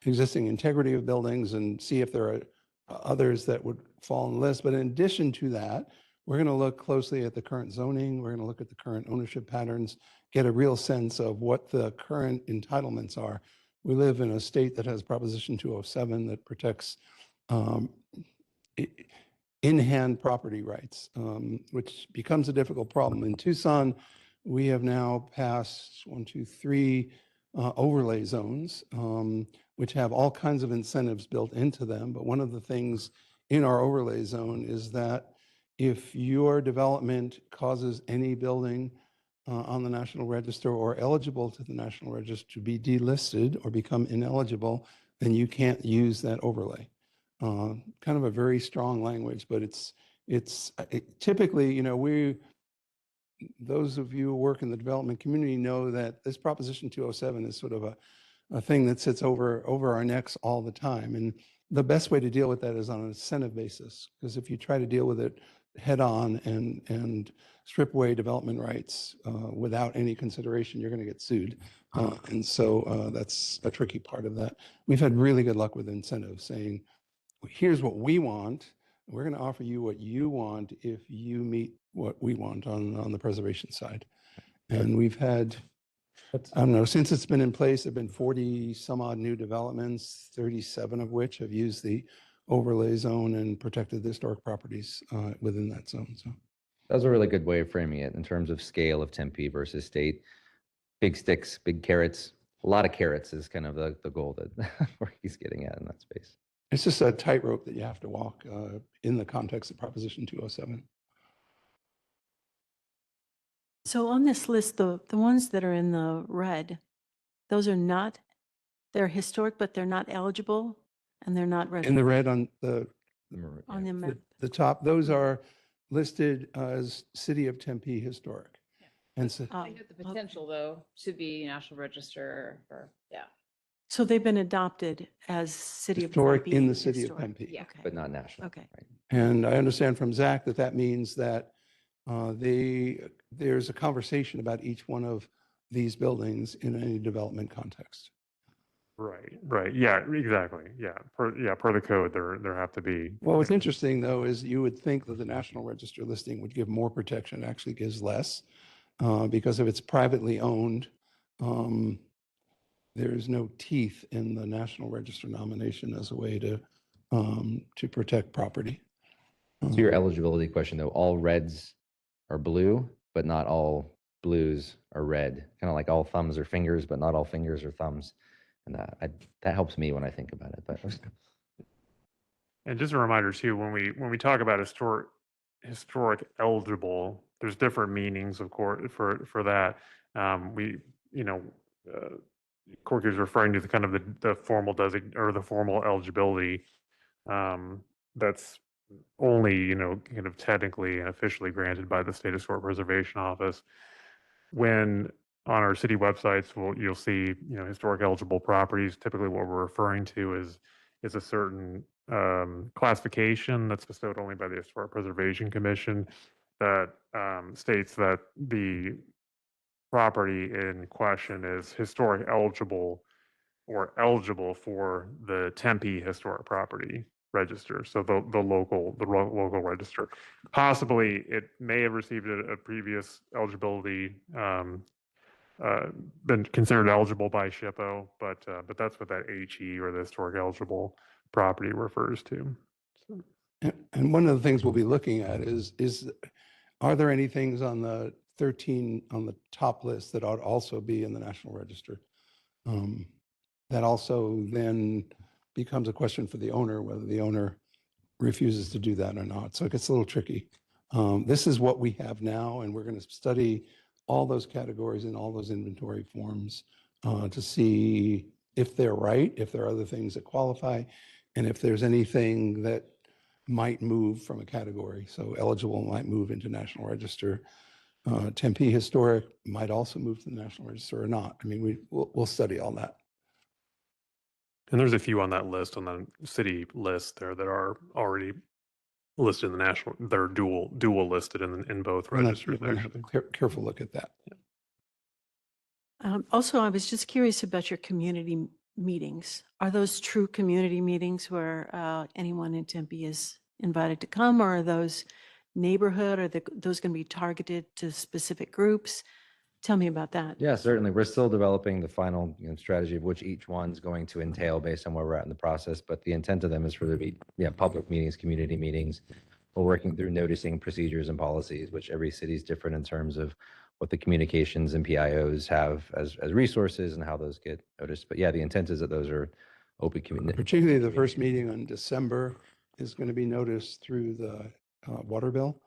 existing integrity of buildings and see if there are others that would fall on the list. But in addition to that, we're going to look closely at the current zoning. We're going to look at the current ownership patterns, get a real sense of what the current entitlements are. We live in a state that has Proposition 207 that protects um, in-hand property rights, which becomes a difficult problem. In Tucson, we have now passed 1, 2, 3 overlay zones, which have all kinds of incentives built into them. But one of the things in our overlay zone is that if your development causes any building on the National Register or eligible to the National Register to be delisted or become ineligible, then you can't use that overlay. Kind of a very strong language, but it's typically, you know, those of you who work in the development community know that this Proposition 207 is sort of a thing that sits over our necks all the time. And the best way to deal with that is on an incentive basis, because if you try to deal with it head on and strip away development rights without any consideration, you're going to get sued. And so that's a tricky part of that. We've had really good luck with incentives saying, here's what we want. We're going to offer you what you want if you meet what we want on the preservation side. And we've had, I don't know, since it's been in place, there have been 40 some odd new developments, 37 of which have used the overlay zone and protected the historic properties within that zone. So That was a really good way of framing it in terms of scale of Tempe versus state. Big sticks, big carrots. A lot of carrots is kind of the goal that where he's getting at in that space. it's just a tightrope that you have to walk in the context of Proposition 207. So on this list, the ones that are in the red, those are not, they're historic, but they're not eligible and they're not In the registered red on the on the map. the top, those are listed as City of Tempe Historic. And so, Oh, They have the okay. potential, though, to be National Register or, yeah. So they've been adopted as City of historic Tempe. in the City of historic. Tempe. Yeah. Okay. But not national. Okay. Right? And I understand from Zach that that means that there's a conversation about each one of these buildings in any development context. Right. Yeah, exactly. Per the code, there have to be. Well, what's interesting though is you would think that the National Register listing would give more protection, actually gives less, because if it's privately owned, there's no teeth in the National Register nomination as a way to protect property. So your eligibility question though, all reds are blue, but not all blues are red. Kind of like all thumbs are fingers, but not all fingers are thumbs. And that helps me when I think about it. But And just a reminder too, when we talk about historic eligible, there's different meanings, of course, for that. Corky is referring to the kind of the formal or the formal eligibility. That's only, kind of technically and officially granted by the State Historic Preservation Office. When on our city websites, you'll see, historic eligible properties. Typically what we're referring to is a certain classification that's bestowed only by the Historic Preservation Commission that states that the property in question is historic eligible or eligible for the Tempe Historic Property Register. So the local register. Possibly it may have received a previous eligibility, been considered eligible by SHPO, but that's what that HE or the historic eligible property refers to. So. And one of the things we'll be looking at is are there any things on the 13 on the top list that ought also be in the National Register? That also then becomes a question for the owner, whether the owner refuses to do that or not. So it gets a little tricky. This is what we have now, and we're going to study all those categories and all those inventory forms to see if they're right, if there are other things that qualify, and if there's anything that might move from a category. So eligible might move into National Register. Tempe Historic might also move to the National Register or not. I mean, we'll study all that. And there's a few on that list, on the city list there, that are already listed in the national, they're dual listed in both We're gonna registers, we're gonna have actually. a careful look at that. Also, I was just curious about your community meetings. Are those true community meetings where anyone in Tempe is invited to come, or are those neighborhood? Are those going to be targeted to specific groups? Tell me about that. Yeah, certainly. We're still developing the final strategy of which each one's going to entail based on where we're at in the process. But the intent of them is for there to be public meetings, community meetings. We're working through noticing procedures and policies, which every city is different in terms of what the communications and PIOs have as resources and how those get noticed. But yeah, the intent is that those are open community. Particularly the first meeting in December is going to be noticed through the water bill,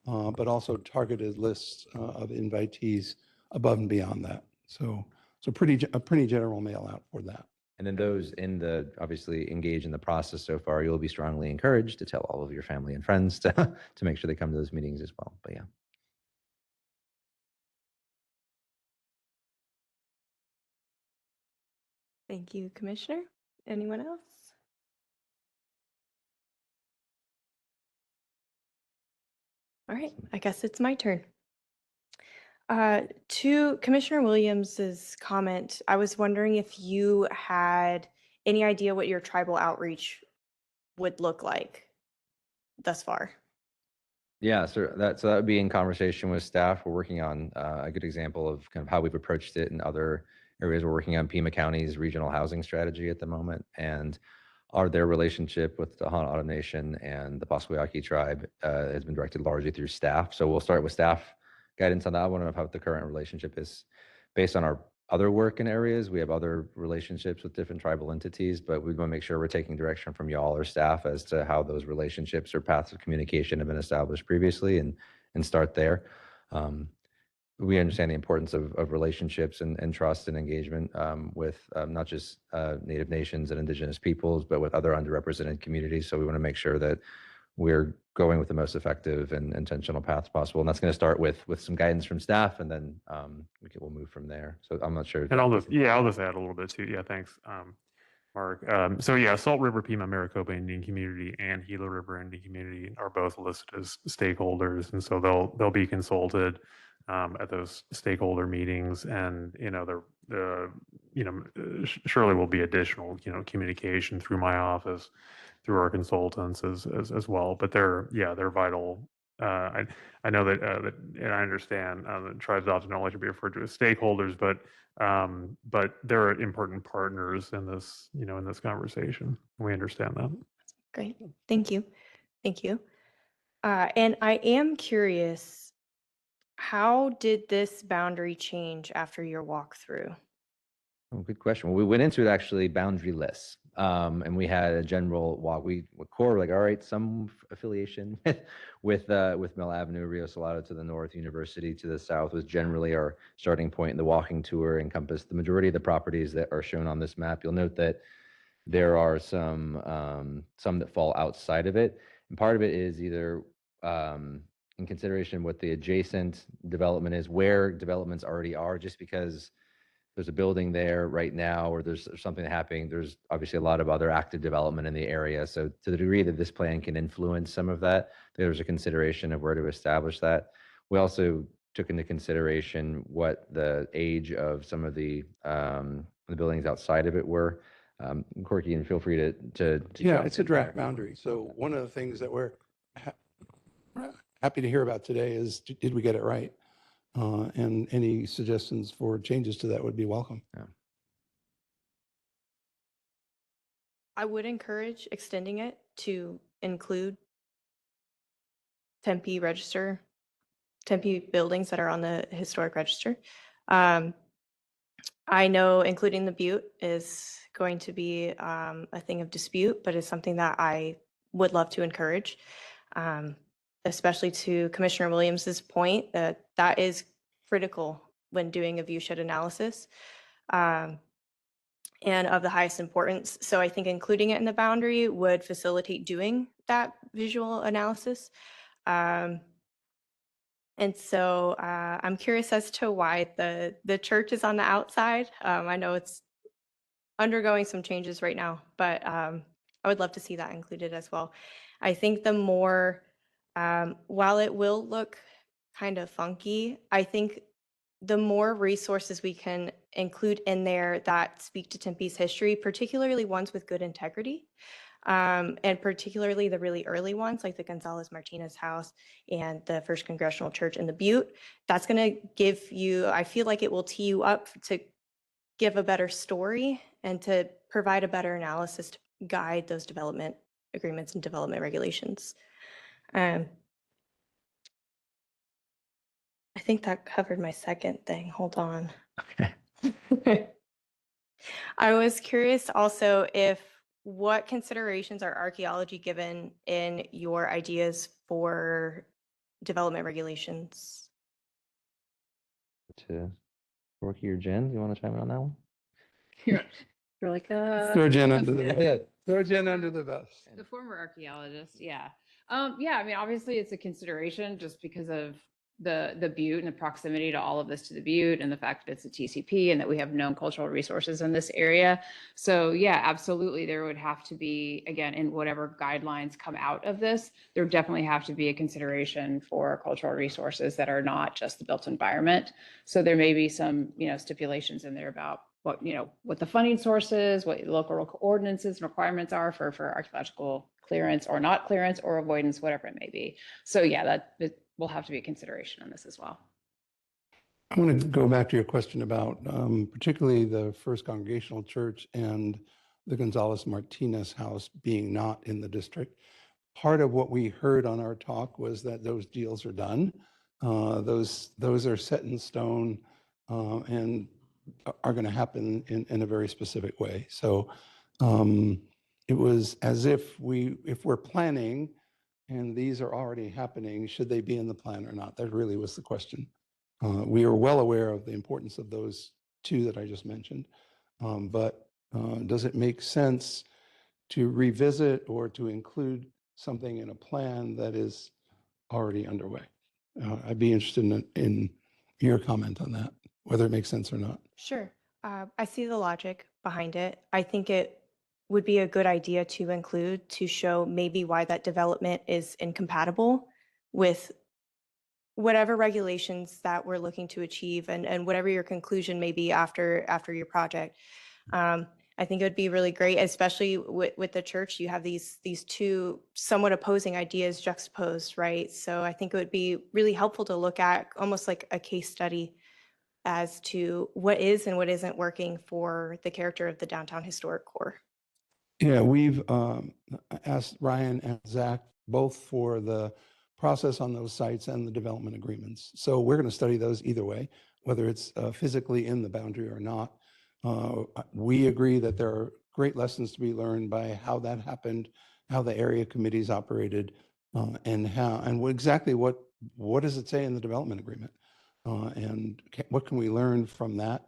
but also targeted lists of invitees above and beyond that. So a pretty general mail out for that. And then those in the obviously engage in the process so far, you'll be strongly encouraged to tell all of your family and friends to make sure they come to those meetings as well. But yeah. Thank you, Commissioner. Anyone else? All right, I guess it's my turn. To Commissioner Williams's comment, I was wondering if you had any idea what your tribal outreach would look like thus far. Yeah, so that would be in conversation with staff. We're working on a good example of kind of how we've approached it in other areas. We're working on Pima County's regional housing strategy at the moment, and their relationship with the Tohono O'odham Nation and the Pasquayaki tribe has been directed largely through staff. So we'll start with staff guidance on that. I want to know how the current relationship is based on our other work in areas. We have other relationships with different tribal entities, but we want to make sure we're taking direction from y'all or staff as to how those relationships or paths of communication have been established previously and start there. We understand the importance of relationships and trust and engagement with not just Native nations and Indigenous peoples, but with other underrepresented communities. So we want to make sure that we're going with the most effective and intentional paths possible. And that's going to start with some guidance from staff, and then we'll move from there. So I'm not sure. And I'll just add a little bit too. Yeah, thanks, Mark. So yeah, Salt River Pima Maricopa Indian Community and Gila River Indian Community are both listed as stakeholders, and so they'll be consulted at those stakeholder meetings, and surely will be additional communication through my office, through our consultants as well. But they're vital. I know that, and I understand that tribes often don't like to be referred to as stakeholders, but they're important partners in this conversation. We understand that. Great, thank you. Thank you. And I am curious, how did this boundary change after your walkthrough? Oh, good question. Well, we went into it actually boundaryless, and we had a general walk. We core like, all right, some affiliation with Mill Avenue, Rio Salado to the north, University to the south was generally our starting point. And the walking tour encompassed the majority of the properties that are shown on this map. You'll note that there are some that fall outside of it, and part of it is either in consideration what the adjacent development is, where developments already are, just because there's a building there right now, or there's something happening. There's obviously a lot of other active development in the area. So to the degree that this plan can influence some of that, there's a consideration of where to establish that. We also took into consideration what the age of some of the buildings outside of it were. Corky, and feel free to Yeah, it's a draft boundary. So one of the things that we're happy to hear about today is, did we get it right? And any suggestions for changes to that would be welcome. Yeah. I would encourage extending it to include Tempe buildings that are on the historic register. I know including the Butte is going to be a thing of dispute, but it's something that I would love to encourage, especially to Commissioner Williams's point that that is critical when doing a viewshed analysis and of the highest importance. So I think including it in the boundary would facilitate doing that visual analysis. And so I'm curious as to why the church is on the outside. I know it's undergoing some changes right now, but I would love to see that included as well. I think the more, while it will look kind of funky, I think the more resources we can include in there that speak to Tempe's history, particularly ones with good integrity, and particularly the really early ones like the Gonzalez Martinez House and the First Congressional Church in the Butte, that's going to give you, I feel like it will tee you up to give a better story and to provide a better analysis to guide those development agreements and development regulations. I think that covered my second thing. Hold on. Okay. I was curious also if what considerations are archaeology given in your ideas for development regulations? To Rocky or Jen, you want to chime in on that one? You're like, Throw Jen under the, Yeah. throw Jen under the bus. the former archaeologist, yeah. Yeah, I mean, obviously it's a consideration just because of the Butte and the proximity to all of this to the Butte and the fact that it's a TCP and that we have known cultural resources in this area. So yeah, absolutely, there would have to be, again, in whatever guidelines come out of this, there would definitely have to be a consideration for cultural resources that are not just the built environment. So there may be some, stipulations in there about what the funding source is, what local ordinances and requirements are for archaeological clearance or not clearance or avoidance, whatever it may be. So yeah, that will have to be a consideration on this as well. I want to go back to your question about particularly the First Congregational Church and the Gonzalez Martinez House being not in the district. Part of what we heard on our talk was that those deals are done. Those are set in stone and are going to happen in a very specific way. So it was as if we're planning and these are already happening, should they be in the plan or not? That really was the question. We are well aware of the importance of those two that I just mentioned, but does it make sense to revisit or to include something in a plan that is already underway? I'd be interested in your comment on that, whether it makes sense or not. Sure. I see the logic behind it. I think it would be a good idea to include to show maybe why that development is incompatible with whatever regulations that we're looking to achieve and whatever your conclusion may be after your project. I think it would be really great, especially with the church. You have these two somewhat opposing ideas juxtaposed, right? So I think it would be really helpful to look at almost like a case study as to what is and what isn't working for the character of the downtown historic core. Yeah, we've asked Ryan and Zach both for the process on those sites and the development agreements. So we're going to study those either way, whether it's physically in the boundary or not. We agree that there are great lessons to be learned by how that happened, how the area committees operated, and exactly what does it say in the development agreement, and what can we learn from that?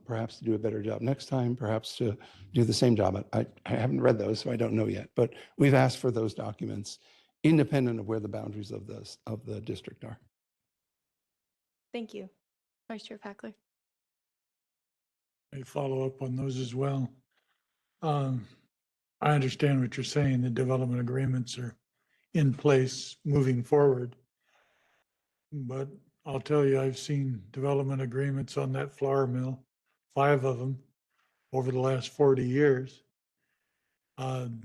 Perhaps to do a better job next time, perhaps to do the same job. I haven't read those, so I don't know yet, but we've asked for those documents independent of where the boundaries of the district are. Thank you, Vice Chair Fackler. I follow up on those as well. I understand what you're saying. The development agreements are in place moving forward. But I'll tell you, I've seen development agreements on that flour mill, 5 of them over the last 40 years.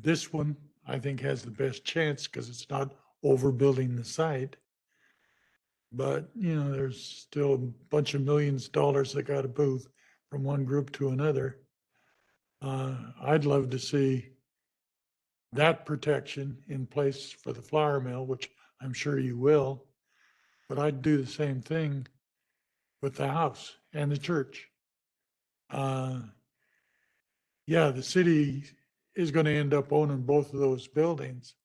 This one, I think, has the best chance because it's not overbuilding the site. But, there's still a bunch of millions of dollars that got to move from one group to another. I'd love to see that protection in place for the flour mill, which I'm sure you will. But I'd do the same thing with the house and the church. Yeah, the city is going to end up owning both of those buildings,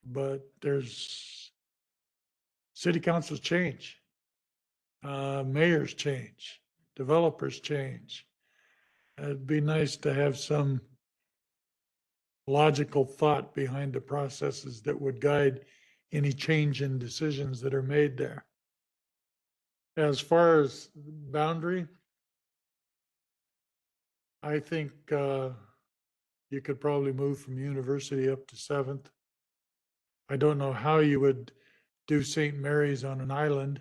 but there's city councils change, mayors change, developers change. It'd be nice to have some logical thought behind the processes that would guide any change in decisions that are made there. As far as boundary, I think you could probably move from University up to Seventh. I don't know how you would do St. Mary's on an island.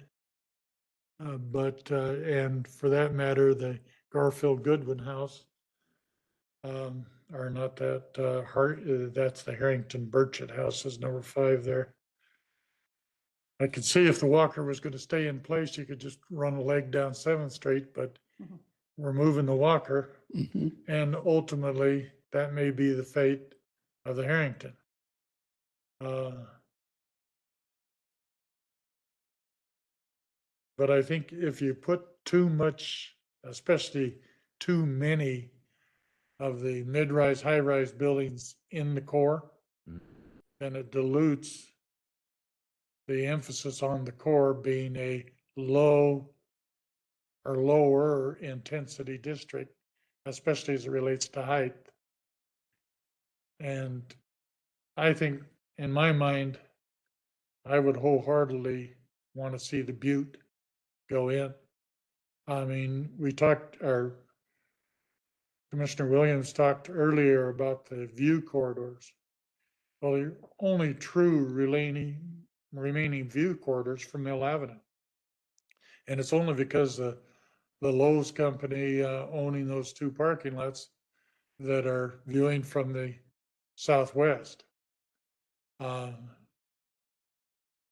And for that matter, the Garfield Goodwin House are not that hard. That's the Harrington Burchett House is number 5 there. I could see if the walker was going to stay in place, you could just run a leg down 7th Street, but we're moving the walker. And ultimately, that may be the fate of the Harrington. But I think if you put too much, especially too many of the mid-rise, high-rise buildings in the core, then it dilutes the emphasis on the core being a low or lower intensity district, especially as it relates to height. And I think, in my mind, I would wholeheartedly want to see the Butte go in. I mean, our Commissioner Williams talked earlier about the view corridors. Well, the only true remaining view corridors from Mill Avenue. And it's only because the Lowe's company owning those 2 parking lots that are viewing from the southwest.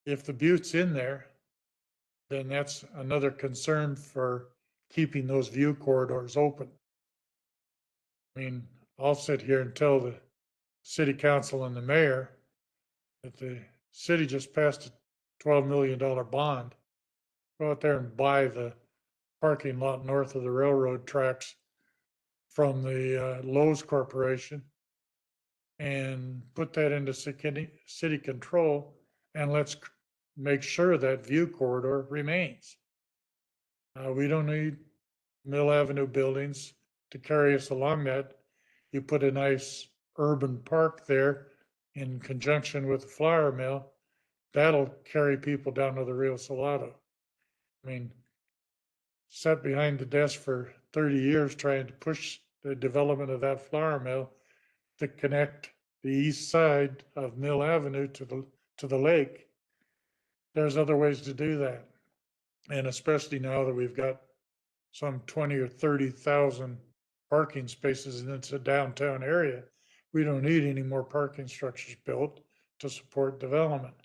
If the Butte's in there, then that's another concern for keeping those view corridors open. I mean, I'll sit here and tell the city council and the mayor that the city just passed a $12 million bond. Go out there and buy the parking lot north of the railroad tracks from the Lowe's Corporation and put that into city control, and let's make sure that view corridor remains. We don't need Mill Avenue buildings to carry us along that. You put a nice urban park there in conjunction with the flour mill, that'll carry people down to the Rio Salado. I mean, sat behind the desk for 30 years trying to push the development of that flour mill to connect the east side of Mill Avenue to the lake. There's other ways to do that. And especially now that we've got some 20 or 30,000 parking spaces and it's a downtown area, we don't need any more parking structures built to support development.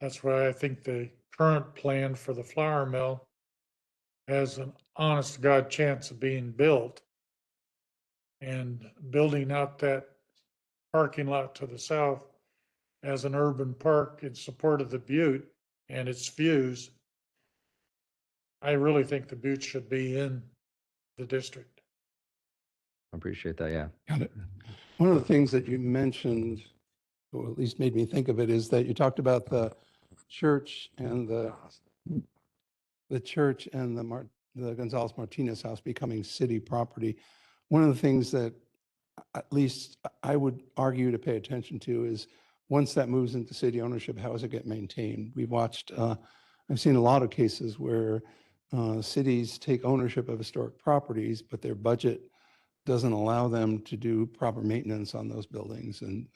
That's why I think the current plan for the flour mill has an honest to God chance of being built. And building out that parking lot to the south as an urban park in support of the Butte and its views, I really think the Butte should be in the district. I appreciate that. Yeah. Got it. One of the things that you mentioned, or at least made me think of it, is that you talked about the church and the Gonzalez Martinez house becoming city property. One of the things that at least I would argue to pay attention to is once that moves into city ownership, how does it get maintained? I've seen a lot of cases where cities take ownership of historic properties, but their budget doesn't allow them to do proper maintenance on those buildings, and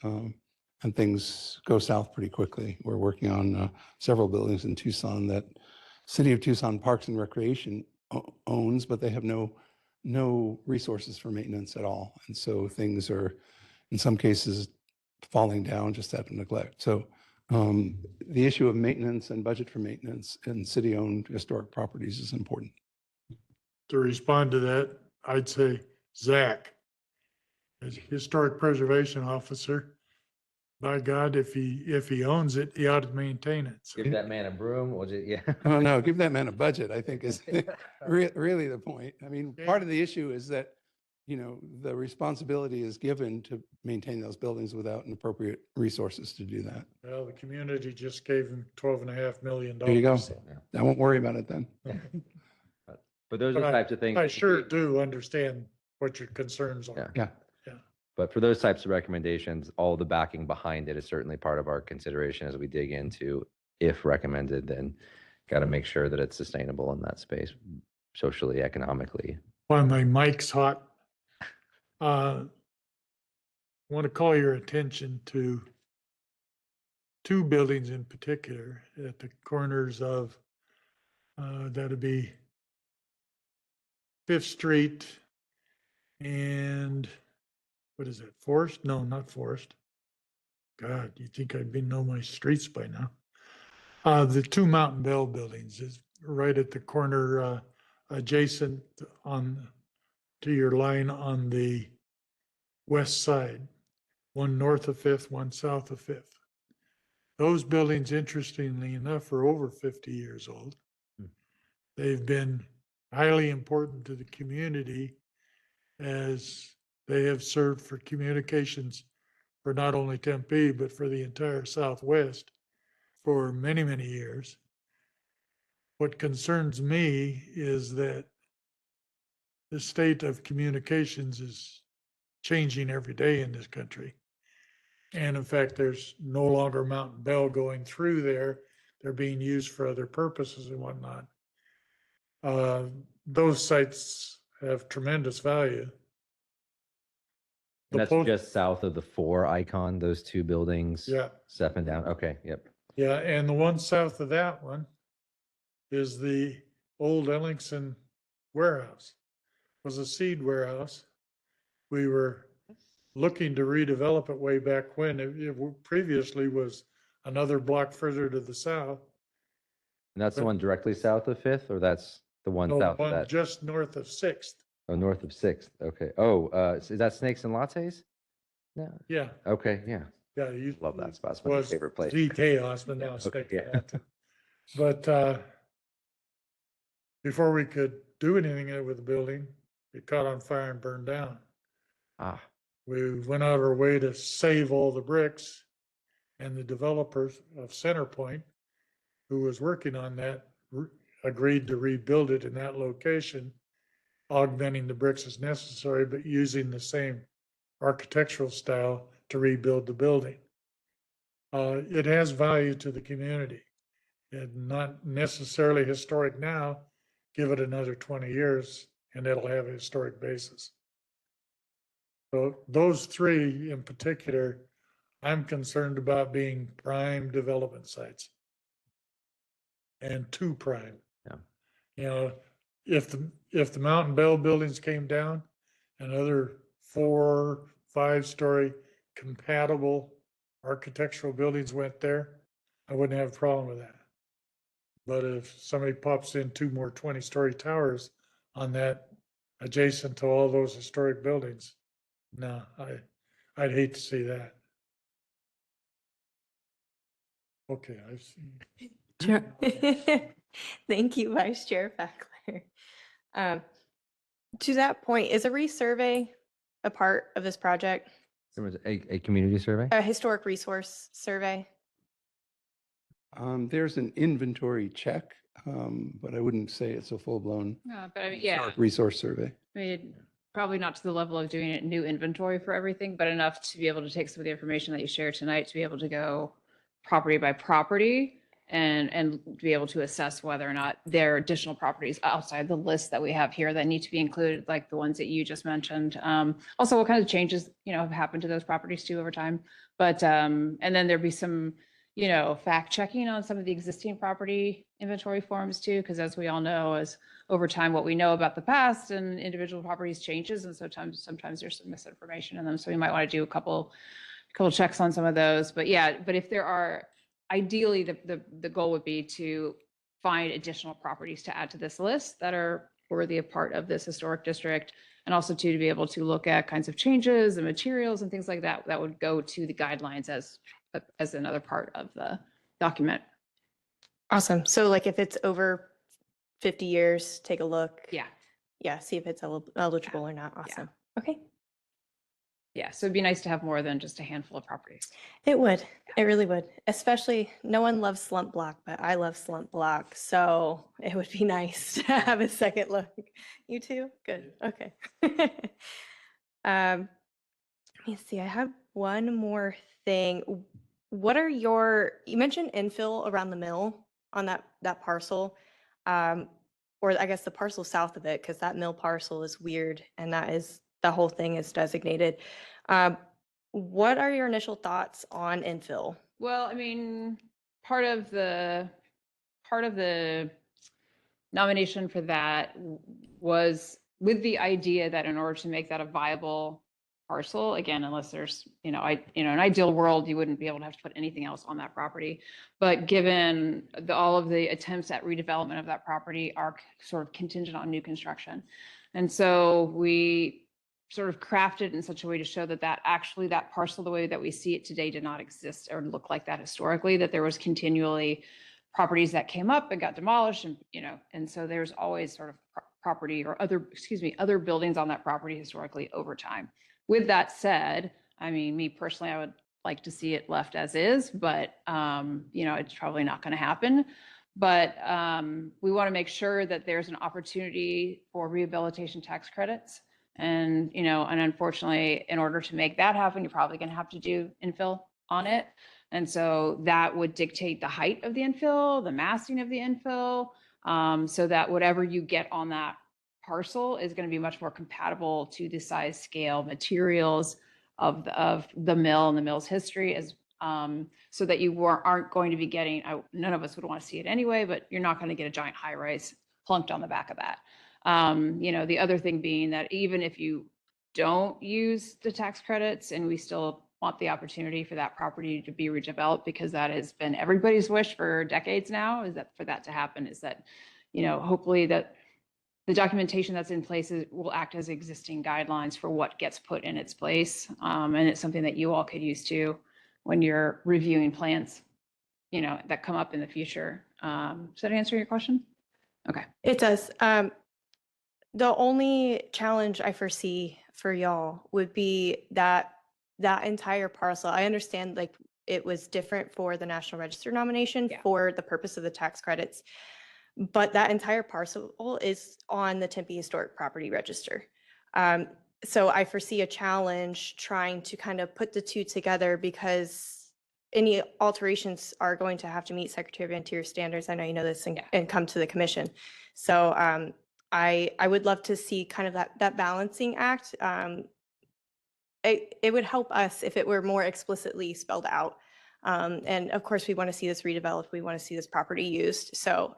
things go south pretty quickly. We're working on several buildings in Tucson that City of Tucson Parks and Recreation owns, but they have no resources for maintenance at all. And so things are, in some cases, falling down just out of neglect. So the issue of maintenance and budget for maintenance in city-owned historic properties is important. To respond to that, I'd say Zach, as historic preservation officer, by God, if he owns it, he ought to maintain it. So Give that man a broom. Was it? Yeah. Oh, no, give that man a budget, I think is really the point. I mean, part of the issue is that, the responsibility is given to maintain those buildings without an appropriate resources to do that. Well, the community just gave him $12.5 million. There you go. So. I won't worry about it then. But those are the types of things. I sure do understand what your concerns are. Yeah. But for those types of recommendations, all the backing behind it is certainly part of our consideration as we dig into, if recommended, then got to make sure that it's sustainable in that space, socially, economically. Why my mic's hot. Want to call your attention to two buildings in particular at the corners of, that'd be Fifth Street and what is it, Forest? No, not Forest. God, you think I'd know my streets by now. The two Mountain Bell buildings is right at the corner, adjacent to your line on the west side, one north of Fifth, one south of Fifth. Those buildings, interestingly enough, are over 50 years old. They've been highly important to the community as they have served for communications for not only Tempe, but for the entire Southwest for many, many years. What concerns me is that the state of communications is changing every day in this country. And in fact, there's no longer Mountain Bell going through there. They're being used for other purposes and whatnot. Those sites have tremendous value. And The that's post- just south of the 4 icon, those two buildings. Yeah, Step and down. Okay, yep. yeah, and the one south of that one is the old Ellingson warehouse. It was a seed warehouse. We were looking to redevelop it way back when. It previously was another block further to the south. And that's the one directly south of Fifth, or that's the one No, south of one that? just north of Sixth. Oh, north of Sixth. Okay. Oh, is that Snakes and Lattes? No. Yeah, Okay, yeah. yeah. You Love that spot. It's my was favorite place. the chaos, but now it's Okay, stick yeah. to that. But before we could do anything with the building, it caught on fire and burned down. Ah, We went out of our way to save all the bricks, and the developers of Centerpoint, who was working on that, agreed to rebuild it in that location, augmenting the bricks as necessary, but using the same architectural style to rebuild the building. It has value to the community and not necessarily historic now. Give it another 20 years and it'll have a historic basis. So those three in particular, I'm concerned about being prime development sites. And too prime. Yeah. You know, if the Mountain Bell buildings came down, another 4, 5-story compatible architectural buildings went there, I wouldn't have a problem with that. But if somebody pops in 2 more 20-story towers on that adjacent to all those historic buildings, no, I'd hate to see that. Okay, I've seen. Sure. Thank you, Vice Chair Fackler. To that point, is a resurvey a part of this project? there was a community survey? A historic resource survey? There's an inventory check, but I wouldn't say it's a full-blown But I mean, yeah, historic resource survey. I mean, probably not to the level of doing a new inventory for everything, but enough to be able to take some of the information that you shared tonight to be able to go property by property and be able to assess whether or not there are additional properties outside the list that we have here that need to be included, like the ones that you just mentioned. Also, what kind of changes, have happened to those properties too over time. But, and then there'd be some, fact checking on some of the existing property inventory forms too, because as we all know, as over time, what we know about the past and individual properties changes. And sometimes there's some misinformation in them. So we might want to do a couple checks on some of those. But yeah, but if there are, ideally, the goal would be to find additional properties to add to this list that are worthy of part of this historic district. And also to be able to look at kinds of changes and materials and things like that, that would go to the guidelines as another part of the document. Awesome. So like if it's over 50 years, take a look. Yeah. Yeah, see if it's eligible or not. Awesome. Okay. Yeah. So it'd be nice to have more than just a handful of properties. It would. It really would. Especially, no one loves slump block, but I love slump block. So it would be nice to have a second look. You too? Good. Okay. Let me see. I have one more thing. What are you mentioned infill around the mill on that parcel, or I guess the parcel south of it, because that mill parcel is weird and that is the whole thing is designated. What are your initial thoughts on infill? Well, I mean, part of the nomination for that was with the idea that in order to make that a viable parcel, again, unless there's, an ideal world, you wouldn't be able to have to put anything else on that property. But given all of the attempts at redevelopment of that property are sort of contingent on new construction. And so we sort of crafted in such a way to show that actually that parcel, the way that we see it today, did not exist or look like that historically, that there was continually properties that came up and got demolished, and and so there's always sort of property or other buildings on that property historically over time. With that said, I mean, me personally, I would like to see it left as is, but it's probably not going to happen. But we want to make sure that there's an opportunity for rehabilitation tax credits. And, and unfortunately, in order to make that happen, you're probably going to have to do infill on it. And so that would dictate the height of the infill, the massing of the infill, so that whatever you get on that parcel is going to be much more compatible to the size, scale, materials of the mill and the mill's history, as so that you aren't going to be getting, none of us would want to see it anyway, but you're not going to get a giant high rise plunked on the back of that. The other thing being that even if you don't use the tax credits, and we still want the opportunity for that property to be redeveloped, because that has been everybody's wish for decades now, is that for that to happen, is that, hopefully that the documentation that's in place will act as existing guidelines for what gets put in its place. And it's something that you all could use too when you're reviewing plans, that come up in the future. Does that answer your question? Okay. It does. The only challenge I foresee for y'all would be that entire parcel. I understand like it was different for the National Register nomination for the purpose of the tax credits, but that entire parcel is on the Tempe Historic Property Register. So I foresee a challenge trying to kind of put the two together, because any alterations are going to have to meet Secretary of Interior standards. I know you know this, and come to the commission. So I would love to see kind of that balancing act. It would help us if it were more explicitly spelled out. And of course, we want to see this redeveloped. We want to see this property used. So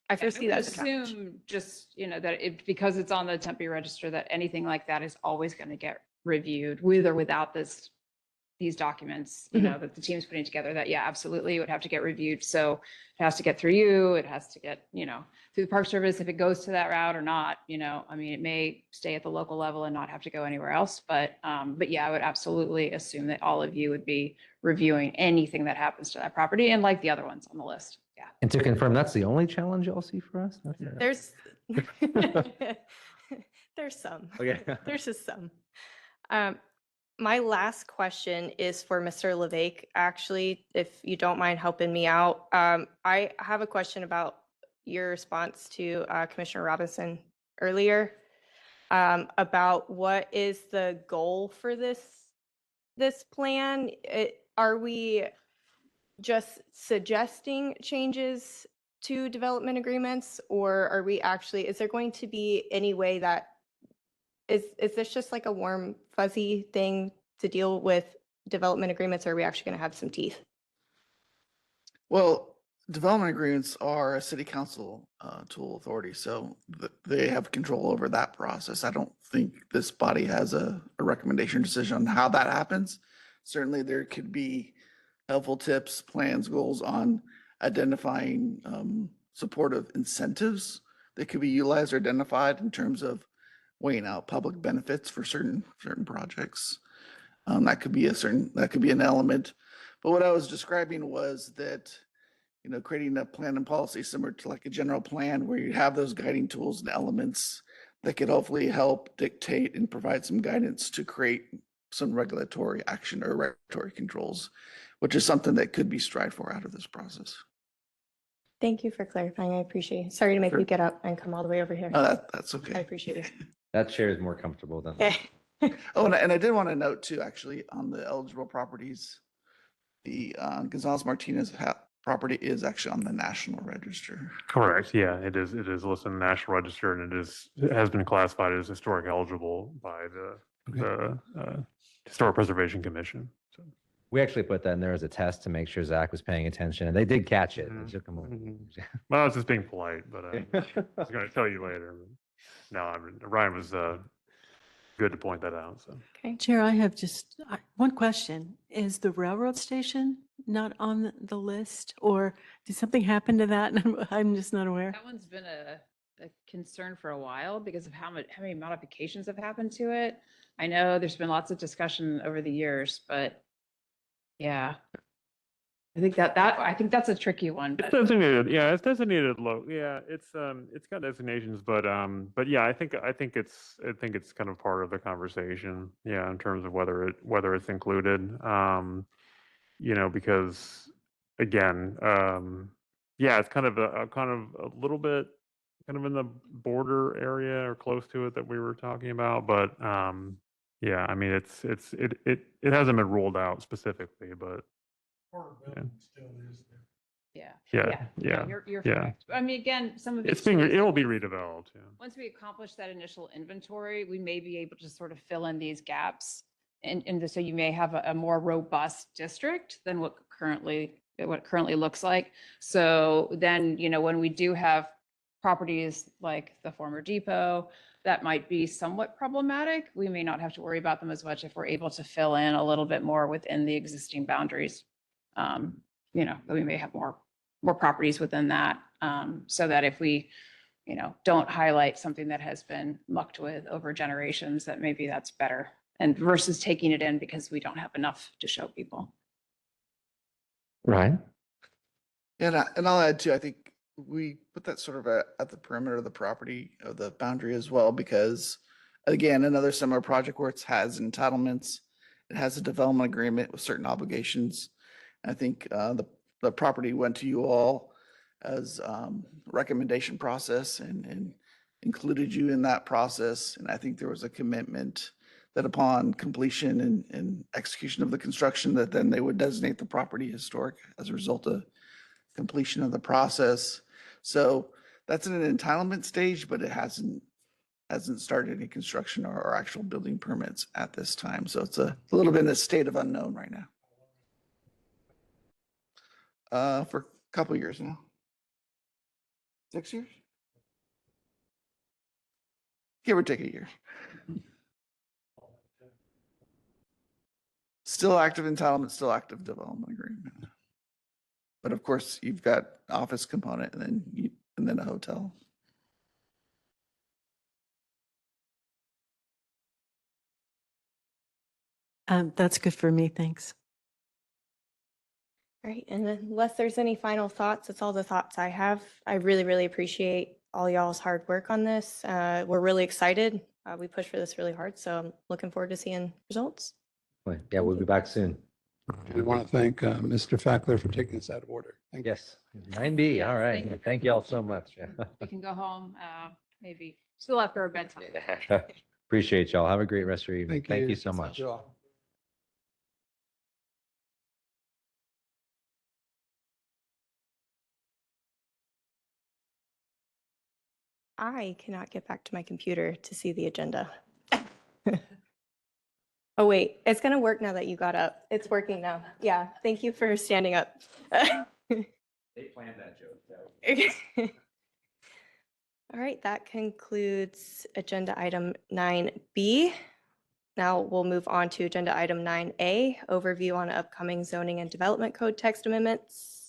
I foresee that as a challenge. Assume just, that because it's on the Tempe Register, that anything like that is always going to get reviewed with or without these documents, that the team's putting together, that, absolutely, it would have to get reviewed. So it has to get through you. It has to get, through the Park Service, if it goes to that route or not, it may stay at the local level and not have to go anywhere else. But I would absolutely assume that all of you would be reviewing anything that happens to that property, and like the other ones on the list. Yeah. And to confirm, that's the only challenge y'all see for us? There's there's some. Okay. There's just some. My last question is for Mr. LeVake, actually, if you don't mind helping me out. I have a question about your response to Commissioner Robinson earlier, about what is the goal for this plan? Are we just suggesting changes to development agreements, or are we actually, is there going to be any way that, is this just like a warm fuzzy thing to deal with development agreements, or are we actually going to have some teeth? Well, development agreements are a city council tool authority, so they have control over that process. I don't think this body has a recommendation decision on how that happens. Certainly there could be helpful tips, plans, goals on identifying supportive incentives that could be utilized or identified in terms of weighing out public benefits for certain projects. That could be an element. But what I was describing was that, creating a plan and policy similar to like a general plan, where you have those guiding tools and elements that could hopefully help dictate and provide some guidance to create some regulatory action or regulatory controls, which is something that could be strived for out of this process. Thank you for clarifying. I appreciate it. Sorry to make you get up and come all the way over here. No, that's I okay. appreciate it. That chair is more comfortable than. Oh, and I did want to note too, actually, on the eligible properties, the Gonzalez Martinez property is actually on the National Register. Correct. Yeah, it is. It is listed in the National Register, and it has been classified as historic eligible by the Historic Preservation Commission. So. We actually put that in there as a test to make sure Zach was paying attention, and they did catch it. They took him away. Well, I was just being polite, but I was going to tell you later. No, Ryan was good to point that out. So. Okay. Chair, I have just one question. Is the railroad station not on the list, or did something happen to that? And I'm just not aware. That one's been a concern for a while because of how many modifications have happened to it. I know there's been lots of discussion over the years, but yeah. I think that's a tricky one. It's designated, yeah, it's designated low. Yeah, it's got designations, but yeah, I think it's kind of part of the conversation. Yeah, in terms of whether it's included. You know, because again, yeah, it's kind of a little bit kind of in the border area or close to it that we were talking about, but yeah, I mean, it hasn't been ruled out specifically, but. Still is there. Yeah. Yeah. You're yeah. correct. I mean, again, some of It'll be redeveloped. Yeah. Once we accomplish that initial inventory, we may be able to sort of fill in these gaps. And so you may have a more robust district than what currently looks like. So then, you know, when we do have properties like the former depot, that might be somewhat problematic. We may not have to worry about them as much if we're able to fill in a little bit more within the existing boundaries. You know, we may have more properties within that, so that if we, you know, don't highlight something that has been mucked with over generations, that maybe that's better, and versus taking it in because we don't have enough to show people. Right. And I'll add too, I think we put that sort of at the perimeter of the property, of the boundary as well, because again, another similar project where it has entitlements, it has a development agreement with certain obligations. I think the property went to you all as recommendation process and included you in that process. And I think there was a commitment that upon completion and execution of the construction, that then they would designate the property historic as a result of completion of the process. So that's in an entitlement stage, but it hasn't started any construction or actual building permits at this time. So it's a little bit in a state of unknown right now. For a couple of years now. 6 years? Give or take a year. Still active entitlement, still active development agreement. But of course, you've got office component and then a hotel. That's good for me. Thanks. All right, and unless there's any final thoughts, that's all the thoughts I have. I really, really appreciate all y'all's hard work on this. We're really excited. We pushed for this really hard, so I'm looking forward to seeing results. Yeah, we'll be back soon. We want to thank Mr. Fackler for taking us out of order. Thank you. Yes, 9B. All right. Thank you all so much. We can go home, maybe still after our bedtime. Appreciate y'all. Have a great rest of your evening. Thank you so much. Thank you all. I cannot get back to my computer to see the agenda. Oh, wait, it's going to work now that you got up. It's working now. Yeah, thank you for standing up. They planned that joke. All right, that concludes agenda item 9B. Now we'll move on to agenda item 9A, overview on upcoming zoning and development code text amendments.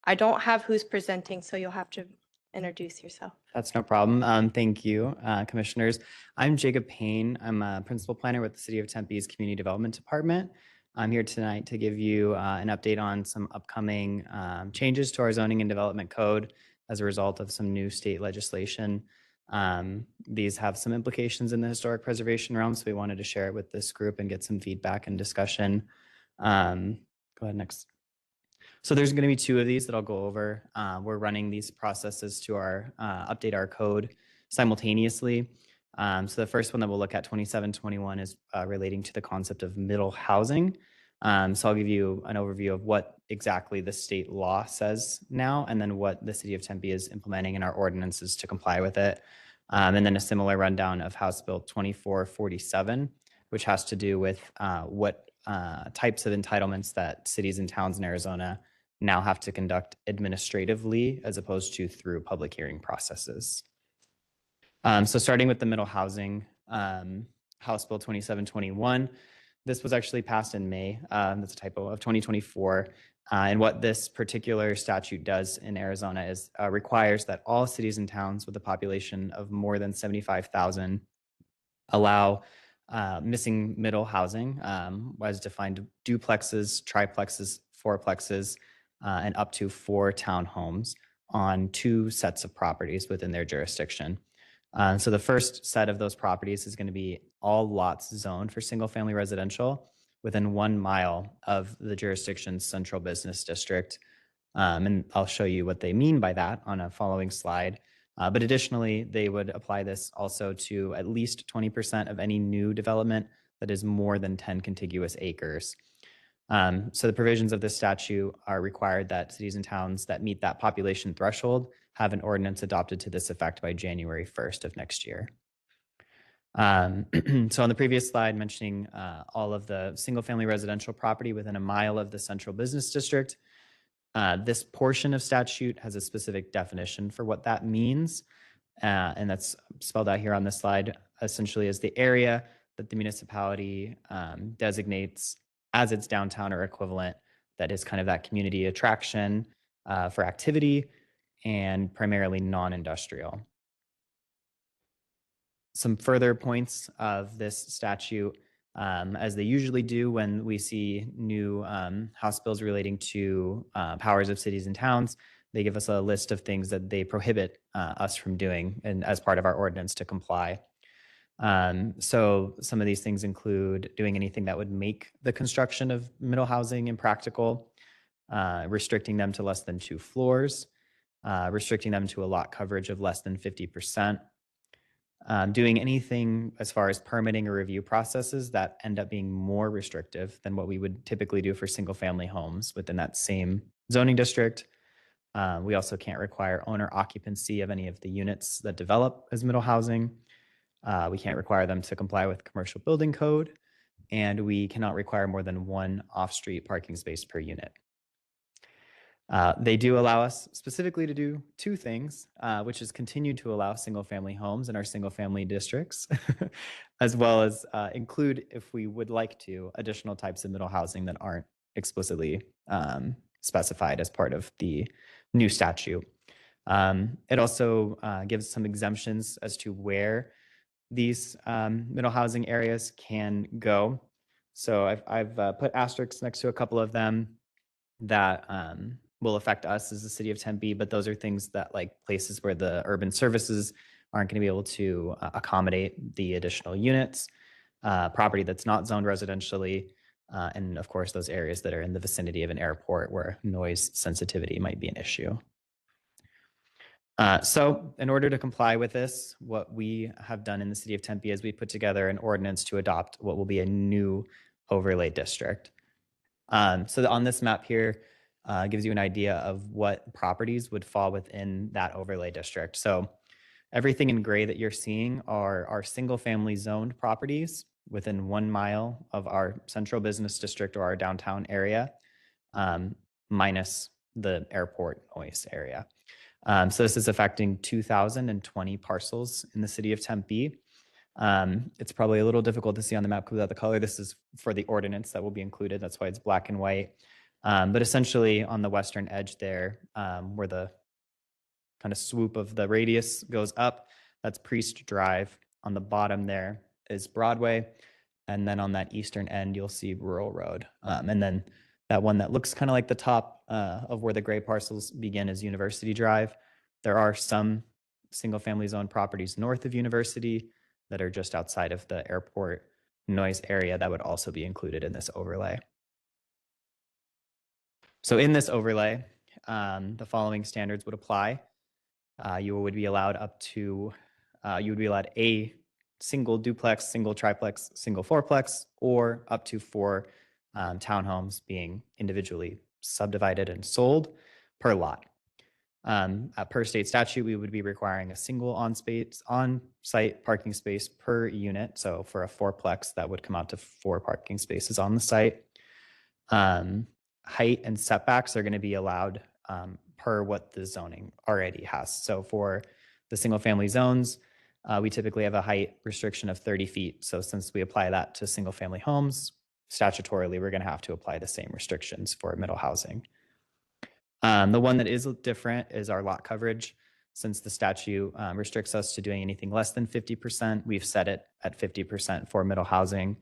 I don't have who's presenting, so you'll have to introduce yourself. That's no problem. Thank you, commissioners. I'm Jacob Payne. I'm a principal planner with the City of Tempe's Community Development Department. I'm here tonight to give you an update on some upcoming changes to our zoning and development code as a result of some new state legislation. These have some implications in the historic preservation realm, so we wanted to share it with this group and get some feedback and discussion. Go ahead, next. So there's going to be two of these that I'll go over. We're running these processes to update our code simultaneously. So the first one that we'll look at, 2721, is relating to the concept of middle housing. So I'll give you an overview of what exactly the state law says now, and then what the city of Tempe is implementing in our ordinances to comply with it. And then a similar rundown of House Bill 2447, which has to do with what types of entitlements that cities and towns in Arizona now have to conduct administratively as opposed to through public hearing processes. So starting with the middle housing, House Bill 2721, this was actually passed in May, that's a typo, of 2024. And what this particular statute does in Arizona is requires that all cities and towns with a population of more than 75,000 allow missing middle housing, as defined duplexes, triplexes, fourplexes, and up to 4 townhomes on 2 sets of properties within their jurisdiction. So the first set of those properties is going to be all lots zoned for single family residential within 1 mile of the jurisdiction's central business district. And I'll show you what they mean by that on a following slide. But additionally, they would apply this also to at least 20% of any new development that is more than 10 contiguous acres. So the provisions of this statute are required that cities and towns that meet that population threshold have an ordinance adopted to this effect by January 1st of next year. So on the previous slide, mentioning all of the single family residential property within 1 mile of the central business district, this portion of statute has a specific definition for what that means. And that's spelled out here on this slide, essentially as the area that the municipality designates as its downtown or equivalent, that is kind of that community attraction for activity and primarily non-industrial. Some further points of this statute, as they usually do when we see new House bills relating to powers of cities and towns, they give us a list of things that they prohibit us from doing and as part of our ordinance to comply. So some of these things include doing anything that would make the construction of middle housing impractical, restricting them to less than 2 floors, restricting them to a lot coverage of less than 50%, doing anything as far as permitting or review processes that end up being more restrictive than what we would typically do for single family homes within that same zoning district. We also can't require owner occupancy of any of the units that develop as middle housing. We can't require them to comply with commercial building code, and we cannot require more than 1 off-street parking space per unit. They do allow us specifically to do 2 things, which is continue to allow single family homes in our single family districts, as well as include, if we would like to, additional types of middle housing that aren't explicitly specified as part of the new statute. It also gives some exemptions as to where these middle housing areas can go. So I've put asterisks next to a couple of them that will affect us as the city of Tempe, but those are things that, like, places where the urban services aren't going to be able to accommodate the additional units, property that's not zoned residentially, and of course those areas that are in the vicinity of an airport where noise sensitivity might be an issue. So in order to comply with this, what we have done in the city of Tempe is we put together an ordinance to adopt what will be a new overlay district. So on this map here, gives you an idea of what properties would fall within that overlay district. So everything in gray that you're seeing are our single family zoned properties within 1 mile of our central business district or our downtown area, minus the airport noise area. So this is affecting 2,020 parcels in the city of Tempe. It's probably a little difficult to see on the map without the color. This is for the ordinance that will be included. That's why it's black and white. But essentially on the western edge there, where the kind of swoop of the radius goes up, that's Priest Drive. On the bottom there is Broadway. And then on that eastern end, you'll see Rural Road. And then that one that looks kind of like the top of where the gray parcels begin is University Drive. There are some single family zone properties north of University that are just outside of the airport noise area that would also be included in this overlay. So in this overlay, the following standards would apply. You would be allowed a single duplex, single triplex, single fourplex, or up to 4 townhomes being individually subdivided and sold per lot. Per state statute, we would be requiring a single on-site parking space per unit. So for a fourplex, that would come out to 4 parking spaces on the site. Height and setbacks are going to be allowed per what the zoning already has. So for the single-family zones, we typically have a height restriction of 30 feet. So since we apply that to single-family homes, statutorily, we're going to have to apply the same restrictions for middle housing. The one that is different is our lot coverage. Since the statute restricts us to doing anything less than 50%, we've set it at 50% for middle housing,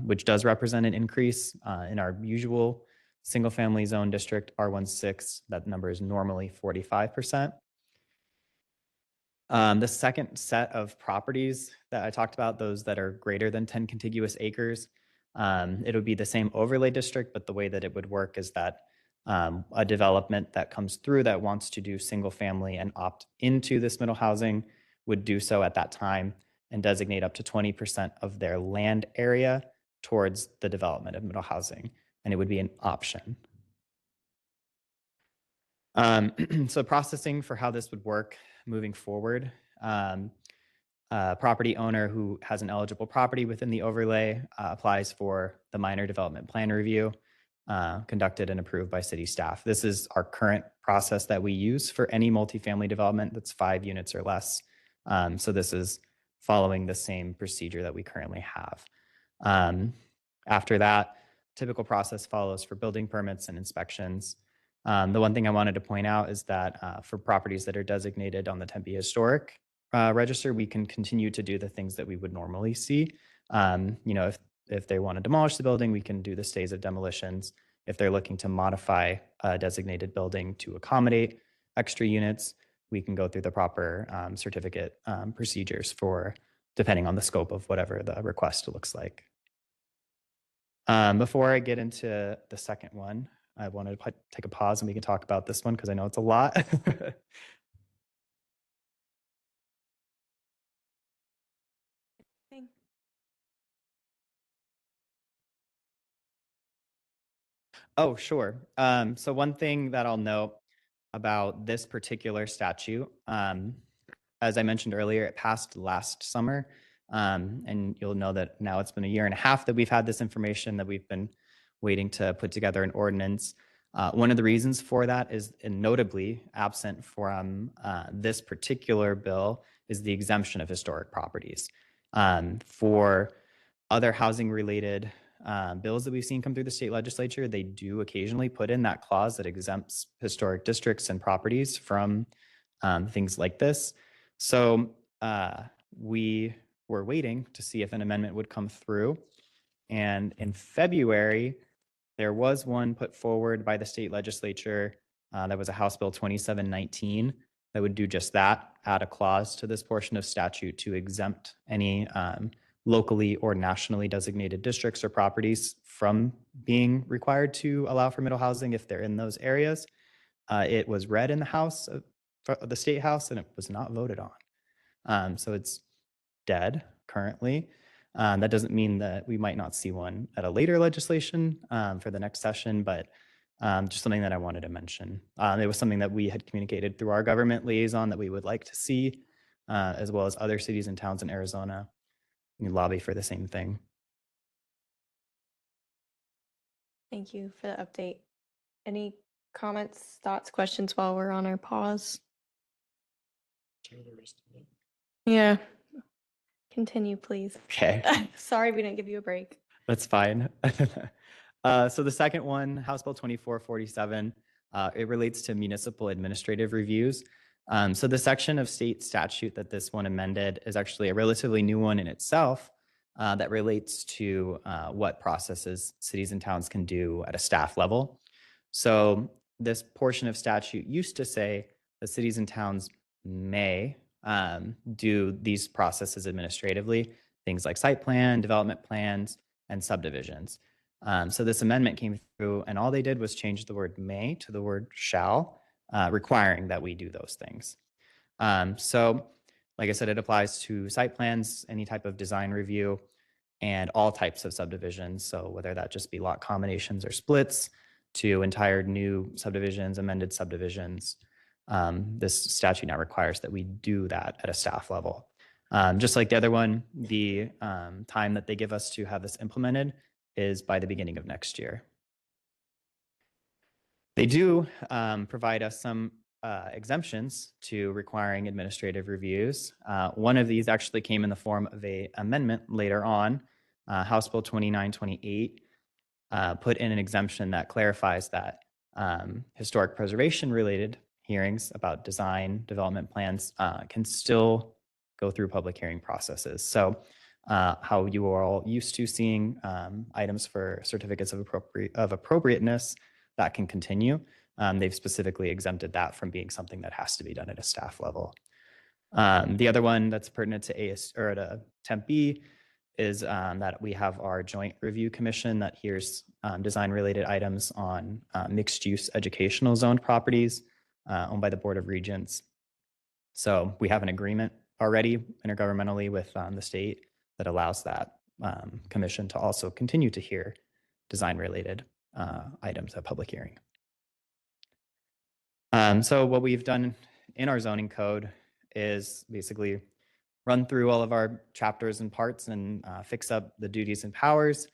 which does represent an increase in our usual single-family zone district, R16. That number is normally 45%. The second set of properties that I talked about, those that are greater than 10 contiguous acres, it would be the same overlay district, but the way that it would work is that a development that comes through that wants to do single family and opt into this middle housing would do so at that time and designate up to 20% of their land area towards the development of middle housing, and it would be an option. So processing for how this would work moving forward, a property owner who has an eligible property within the overlay applies for the minor development plan review conducted and approved by city staff. This is our current process that we use for any multifamily development that's 5 units or less. So this is following the same procedure that we currently have. After that, typical process follows for building permits and inspections. The one thing I wanted to point out is that for properties that are designated on the Tempe Historic Register, we can continue to do the things that we would normally see. If they want to demolish the building, we can do the stays of demolitions. If they're looking to modify a designated building to accommodate extra units, we can go through the proper certificate procedures for depending on the scope of whatever the request looks like. Before I get into the second one, I wanted to take a pause and we can talk about this one because I know it's a lot. Oh, sure. So one thing that I'll note about this particular statute, as I mentioned earlier, it passed last summer. And you'll know that now it's been 1.5 years that we've had this information, that we've been waiting to put together an ordinance. One of the reasons for that is, and notably absent from this particular bill, is the exemption of historic properties. For other housing related bills that we've seen come through the state legislature, they do occasionally put in that clause that exempts historic districts and properties from things like this. So we were waiting to see if an amendment would come through. And in February, there was one put forward by the state legislature that was a House Bill 2719 that would do just that, add a clause to this portion of statute to exempt any locally or nationally designated districts or properties from being required to allow for middle housing if they're in those areas. It was read in the House, the State House, and it was not voted on. So it's dead currently. That doesn't mean that we might not see one at a later legislation for the next session, but just something that I wanted to mention. It was something that we had communicated through our government liaison that we would like to see, as well as other cities and towns in Arizona. We lobby for the same thing. Thank you for the update. Any comments, thoughts, questions while we're on our pause? Yeah. Continue, please. Okay. Sorry we didn't give you a break. That's fine. So the second one, House Bill 2447, it relates to municipal administrative reviews. So the section of state statute that this one amended is actually a relatively new one in itself that relates to what processes cities and towns can do at a staff level. So this portion of statute used to say that cities and towns may do these processes administratively, things like site plan, development plans, and subdivisions. So this amendment came through and all they did was change the word may to the word shall, requiring that we do those things. So like I said, it applies to site plans, any type of design review. and all types of subdivisions. So whether that just be lot combinations or splits to entire new subdivisions, amended subdivisions, this statute now requires that we do that at a staff level. Just like the other one, the time that they give us to have this implemented is by the beginning of next year. They do provide us some exemptions to requiring administrative reviews. One of these actually came in the form of an amendment later on. House Bill 2928 put in an exemption that clarifies that historic preservation related hearings about design development plans can still go through public hearing processes. So how you are all used to seeing items for certificates of appropriateness that can continue. They've specifically exempted that from being something that has to be done at a staff level. The other one that's pertinent to to Tempe is that we have our joint review commission that hears design-related items on mixed-use educational zoned properties owned by the Board of Regents. So we have an agreement already intergovernmentally with the state that allows that commission to also continue to hear design-related items at public hearing. So what we've done in our zoning code is basically run through all of our chapters and parts and fix up the duties and powers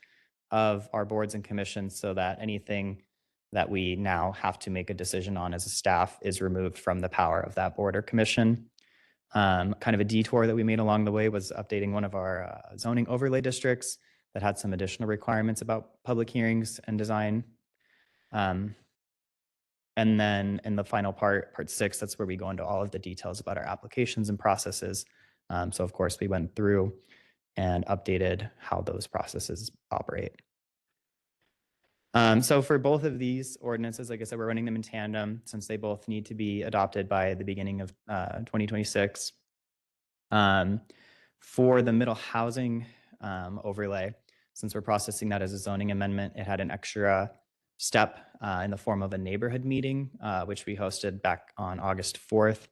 of our boards and commissions so that anything that we now have to make a decision on as a staff is removed from the power of that board or commission. Kind of a detour that we made along the way was updating one of our zoning overlay districts that had some additional requirements about public hearings and design. And then in the final part 6, that's where we go into all of the details about our applications and processes. So of course we went through and updated how those processes operate. So for both of these ordinances, like I said, we're running them in tandem since they both need to be adopted by the beginning of 2026. For the middle housing overlay, since we're processing that as a zoning amendment, it had an extra step in the form of a neighborhood meeting, which we hosted back on August 4th.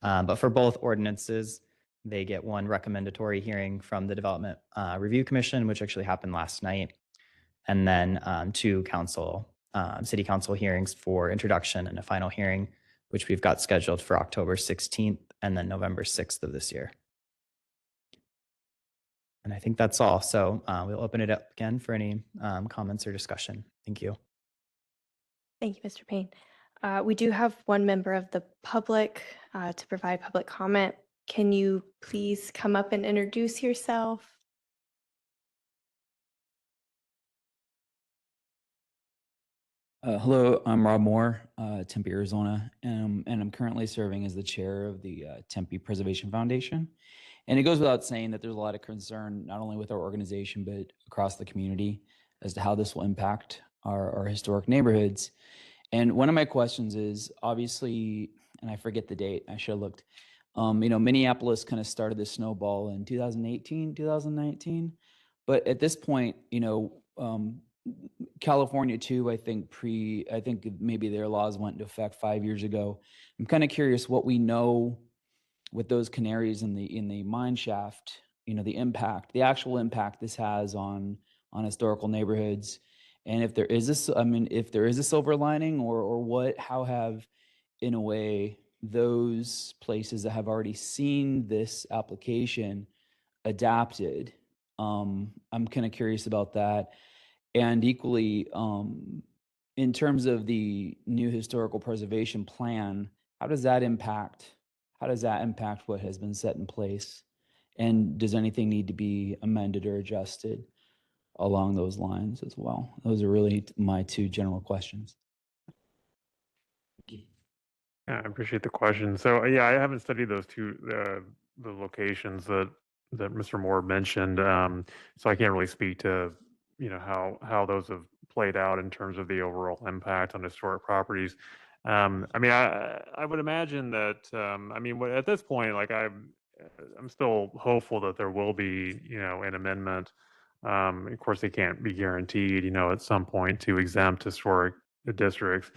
But for both ordinances, they get one recommendatory hearing from the Development Review Commission, which actually happened last night, and then 2 city council hearings for introduction and a final hearing, which we've got scheduled for October 16th and then November 6th of this year. And I think that's all. So we'll open it up again for any comments or discussion. Thank you. Thank you, Mr. Payne. We do have one member of the public to provide public comment. Can you please come up and introduce yourself? Hello, I'm Rob Moore, Tempe, Arizona, and I'm currently serving as the chair of the Tempe Preservation Foundation. And it goes without saying that there's a lot of concern, not only with our organization, but across the community as to how this will impact our historic neighborhoods. And one of my questions is obviously, and I forget the date, I should have looked, Minneapolis kind of started this snowball in 2018, 2019. But at this point, California too, I think maybe their laws went into effect 5 years ago. I'm kind of curious what we know with those canaries in the mine shaft, the actual impact this has on historical neighborhoods. And if there is a silver lining or how have, in a way, those places that have already seen this application adapted. I'm kind of curious about that. And equally, in terms of the new historical preservation plan, how does that impact what has been set in place? And does anything need to be amended or adjusted along those lines as well? Those are really my 2 general questions. Yeah, I appreciate the question. So yeah, I haven't studied those 2 the locations that Mr. Moore mentioned, so I can't really speak to how those have played out in terms of the overall impact on historic properties. I would imagine that at this point, like I'm still hopeful that there will be an amendment. Of course, they can't be guaranteed at some point to exempt historic districts.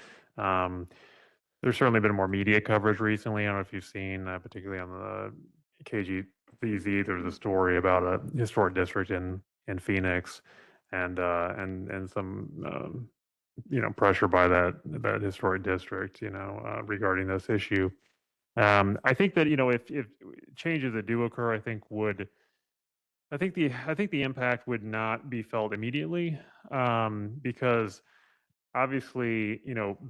There's certainly been more media coverage recently. I don't know if you've seen, particularly on the KGVZ, there's a story about a historic district in in Phoenix, and some pressure by that historic district, regarding this issue. I think that if changes that do occur, I think the impact would not be felt immediately, because obviously,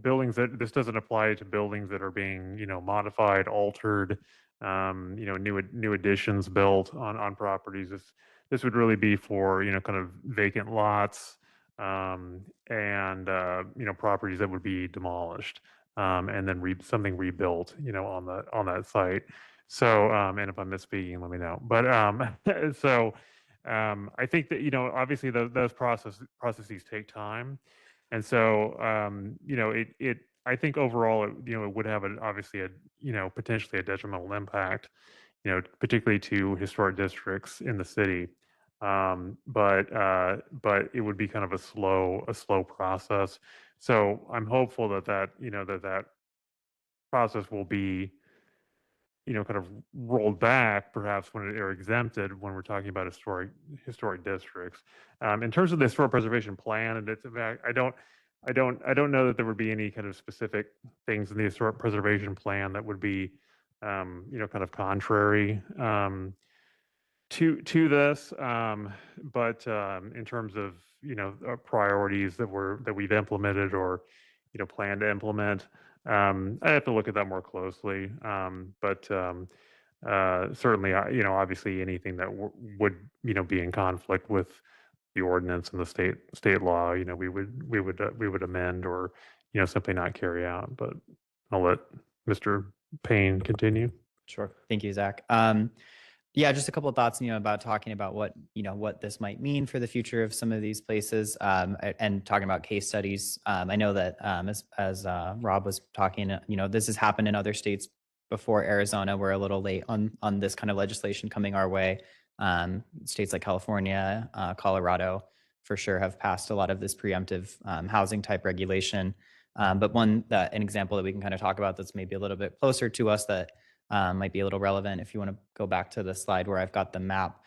buildings that this doesn't apply to buildings that are being, modified, altered, new additions built on properties. This would really be for, kind of vacant lots, and, properties that would be demolished, and then something rebuilt, on that site. So, and if I'm misspeaking, let me know. But, so, I think that, obviously those processes take time. And so, I think overall, it would have obviously potentially a detrimental impact, particularly to historic districts in the city. But it would be kind of a slow process. So I'm hopeful that process will be, kind of rolled back, perhaps when or exempted when we're talking about historic districts. In terms of the historic preservation plan, and I don't know that there would be any kind of specific things in the historic preservation plan that would be, kind of contrary, to this. But in terms of priorities that we've implemented or plan to implement, I have to look at that more closely. But certainly, obviously anything that would be in conflict with the ordinance and the state law, we would amend or simply not carry out. But I'll let Mr. Payne continue. Sure. Thank you, Zach. Yeah, just a couple of thoughts, about talking about what this might mean for the future of some of these places, and talking about case studies. I know that, as Rob was talking, this has happened in other states before Arizona. We're a little late on this kind of legislation coming our way. States like California, Colorado, for sure have passed a lot of this preemptive housing type regulation. But an example that we can kind of talk about that's maybe a little bit closer to us that might be a little relevant, if you want to go back to the slide where I've got the map.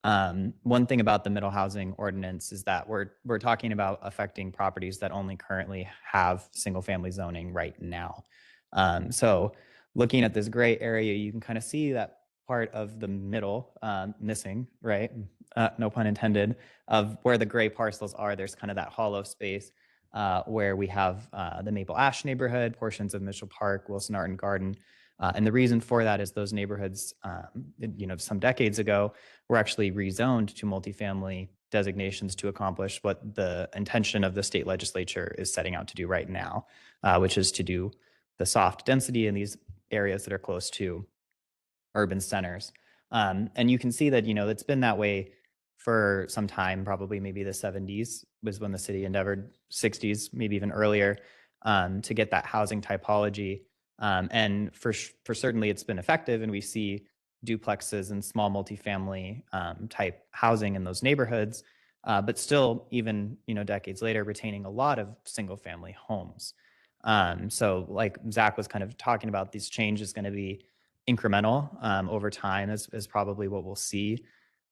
One thing about the middle housing ordinance is that we're talking about affecting properties that only currently have single family zoning right now. So looking at this gray area, you can kind of see that part of the middle missing, right? No pun intended, of where the gray parcels are. There's kind of that hollow space where we have the Maple Ash neighborhood, portions of Mitchell Park, Wilson Art Garden. And the reason for that is those neighborhoods, some decades ago, were actually rezoned to multifamily designations to accomplish what the intention of the state legislature is setting out to do right now, which is to do the soft density in these areas that are close to urban centers. And you can see that, it's been that way for some time, probably maybe the 70s was when the city endeavored, 60s, maybe even earlier, to get that housing typology. And for certainly it's been effective, and we see duplexes and small multifamily type housing in those neighborhoods, but still, even decades later, retaining a lot of single family homes. So like Zach was kind of talking about, these changes going to be incremental over time is probably what we'll see.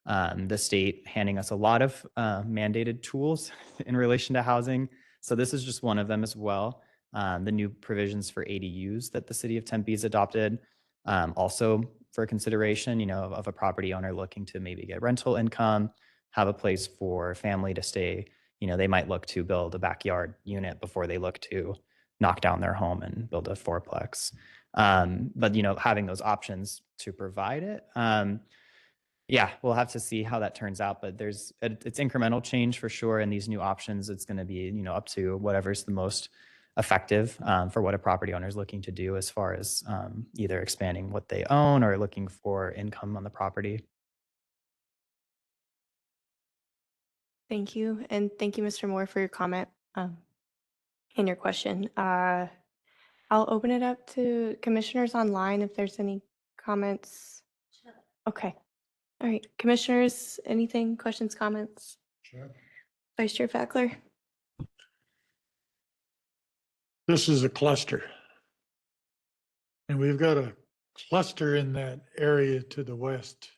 The state handing us a lot of mandated tools in relation to housing. So this is just one of them as well. The new provisions for ADUs that the city of Tempe has adopted, also for consideration, of a property owner looking to maybe get rental income, have a place for family to stay. They might look to build a backyard unit before they look to knock down their home and build a fourplex. But having those options to provide it, yeah, we'll have to see how that turns out. But it's incremental change for sure, and these new options, it's going to be up to whatever's the most effective for what a property owner is looking to do as far as either expanding what they own or looking for income on the property. Thank you. And thank you, Mr. Moore, for your comment and your question. I'll open it up to commissioners online if there's any comments. Okay. All right. Commissioners, anything, questions, comments? Sure. Vice Chair Fackler? This is a cluster. And we've got a cluster in that area to the west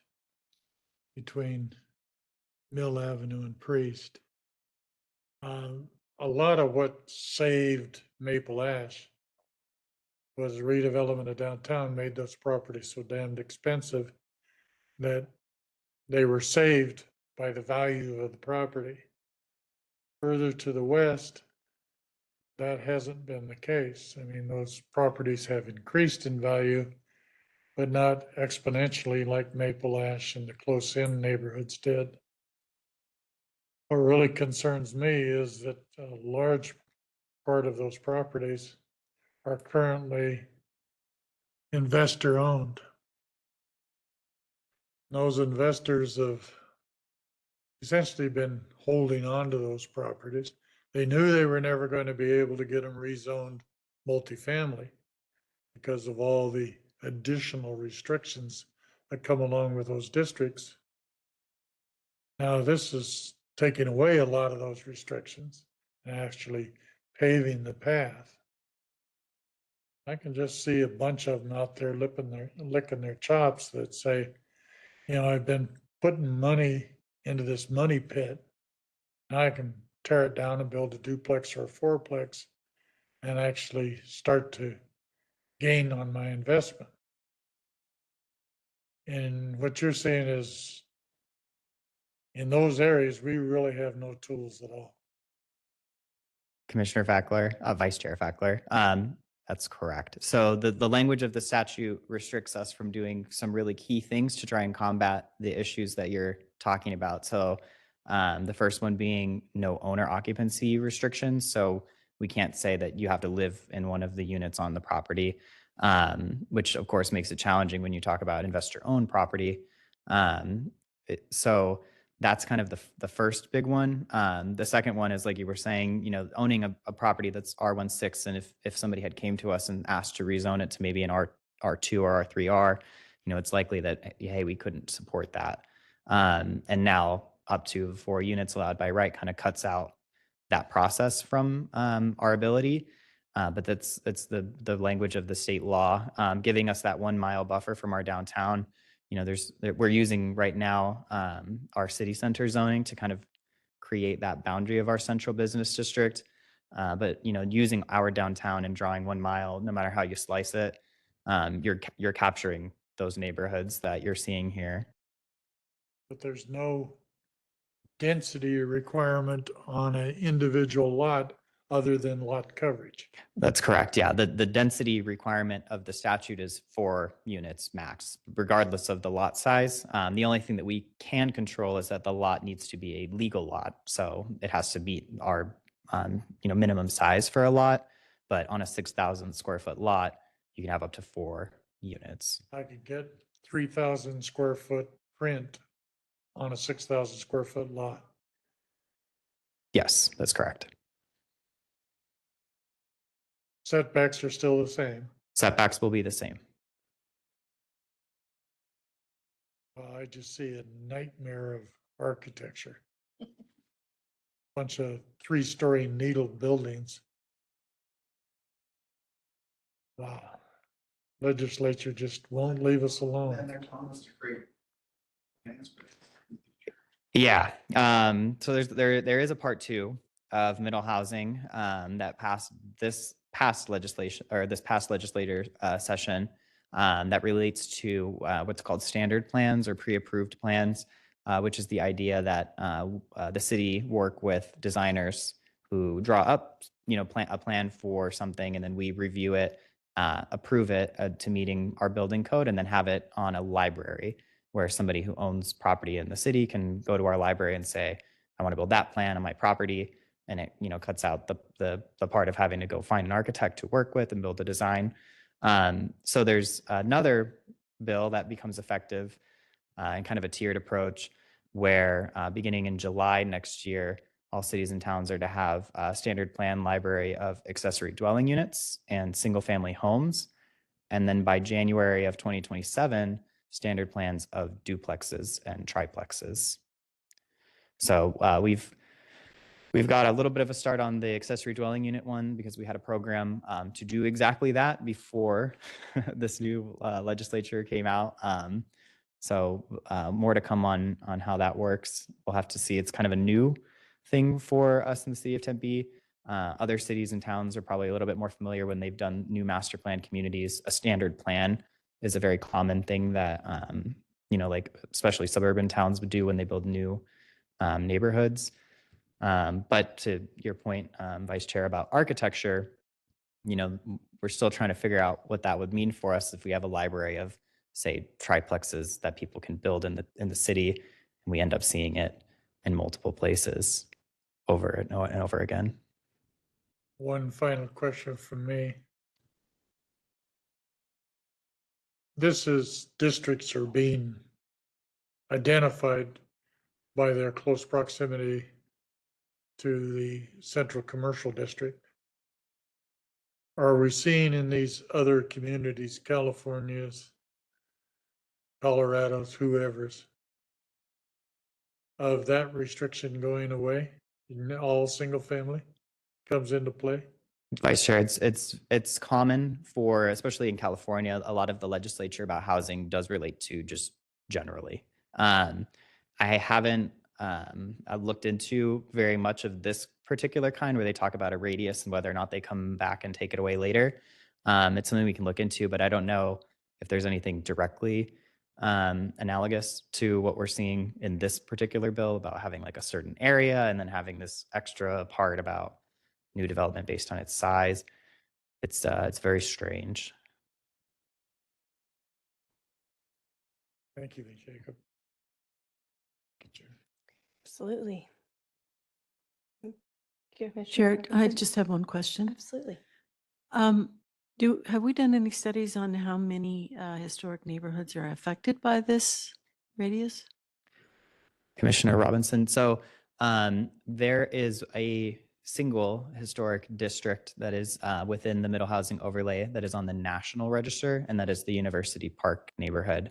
between Mill Avenue and Priest. A lot of what saved Maple Ash was redevelopment of downtown made those properties so damned expensive that they were saved by the value of the property. Further to the west, that hasn't been the case. I mean, those properties have increased in value, but not exponentially like Maple Ash and the close-in neighborhoods did. What really concerns me is that a large part of those properties are currently investor-owned. Those investors have essentially been holding on to those properties. They knew they were never going to be able to get them rezoned multifamily because of all the additional restrictions that come along with those districts. Now, this is taking away a lot of those restrictions and actually paving the path. I can just see a bunch of them out there licking their chops that say, you know, I've been putting money into this money pit. Now I can tear it down and build a duplex or a fourplex and actually start to gain on my investment. And what you're saying is in those areas, we really have no tools at all. Commissioner Fackler, Vice Chair Fackler. That's correct. So the language of the statute restricts us from doing some really key things to try and combat the issues that you're talking about. So the first one being no owner occupancy restrictions. So we can't say that you have to live in one of the units on the property, which of course makes it challenging when you talk about investor-owned property. So that's kind of the first big one. The second one is, like you were saying, you know, owning a property that's R16, and if somebody had came to us and asked to rezone it to maybe an R2 or R3R, you know, it's likely that, hey, we couldn't support that. And now up to 4 units allowed by right kind of cuts out that process from our ability. But that's the language of the state law, giving us that 1 mile buffer from our downtown. You know, we're using right now our city center zoning to kind of create that boundary of our central business district. But, you know, using our downtown and drawing 1 mile, no matter how you slice it, you're capturing those neighborhoods that you're seeing here. But there's no density requirement on an individual lot other than lot coverage. That's correct. Yeah. The density requirement of the statute is 4 units max, regardless of the lot size. The only thing that we can control is that the lot needs to be a legal lot. So it has to meet our you know, minimum size for a lot. But on a 6,000 square foot lot, you can have up to 4 units. I could get 3,000 square foot print on a 6,000 square foot lot. Yes, that's correct. Setbacks are still the same. Setbacks will be the same. I just see a nightmare of architecture. Bunch of 3-story needle buildings. Wow. Legislature just won't leave us alone. Yeah. So there is a part 2 of middle housing that passed this past legislation, or this past legislator session, that relates to what's called standard plans or pre-approved plans, which is the idea that the city work with designers who draw up, you know, a plan for something, and then we review it, approve it to meeting our building code, and then have it on a library where somebody who owns property in the city can go to our library and say, I want to build that plan on my property. And it, you know, cuts out the part of having to go find an architect to work with and build a design. So there's another bill that becomes effective in kind of a tiered approach where beginning in July next year, all cities and towns are to have a standard plan library of accessory dwelling units and single family homes. And then by January of 2027, standard plans of duplexes and triplexes. So we've got a little bit of a start on the accessory dwelling unit one because we had a program to do exactly that before this new legislature came out. So more to come on how that works. We'll have to see. It's kind of a new thing for us in the city of Tempe. Other cities and towns are probably a little bit more familiar when they've done new master plan communities. A standard plan is a very common thing that, like especially suburban towns would do when they build new neighborhoods. But to your point, Vice Chair, about architecture, we're still trying to figure out what that would mean for us if we have a library of, say, triplexes that people can build in the city, and we end up seeing it in multiple places over and over again. One final question from me. This is districts are being identified by their close proximity to the central commercial district. Are we seeing in these other communities, California's, Colorado's, whoever's, of that restriction going away? All single family comes into play? Vice Chair, it's common for, especially in California, a lot of the legislature about housing does relate to just generally. I haven't looked into very much of this particular kind where they talk about a radius and whether or not they come back and take it away later. It's something we can look into, but I don't know if there's anything directly analogous to what we're seeing in this particular bill about having like a certain area and then having this extra part about new development based on its size. It's very strange. Thank you, Jacob. Absolutely. Chair, I just have one question. Absolutely. Have we done any studies on how many historic neighborhoods are affected by this radius? Commissioner Robinson. So there is a single historic district that is within the middle housing overlay that is on the national register, and that is the University Park neighborhood.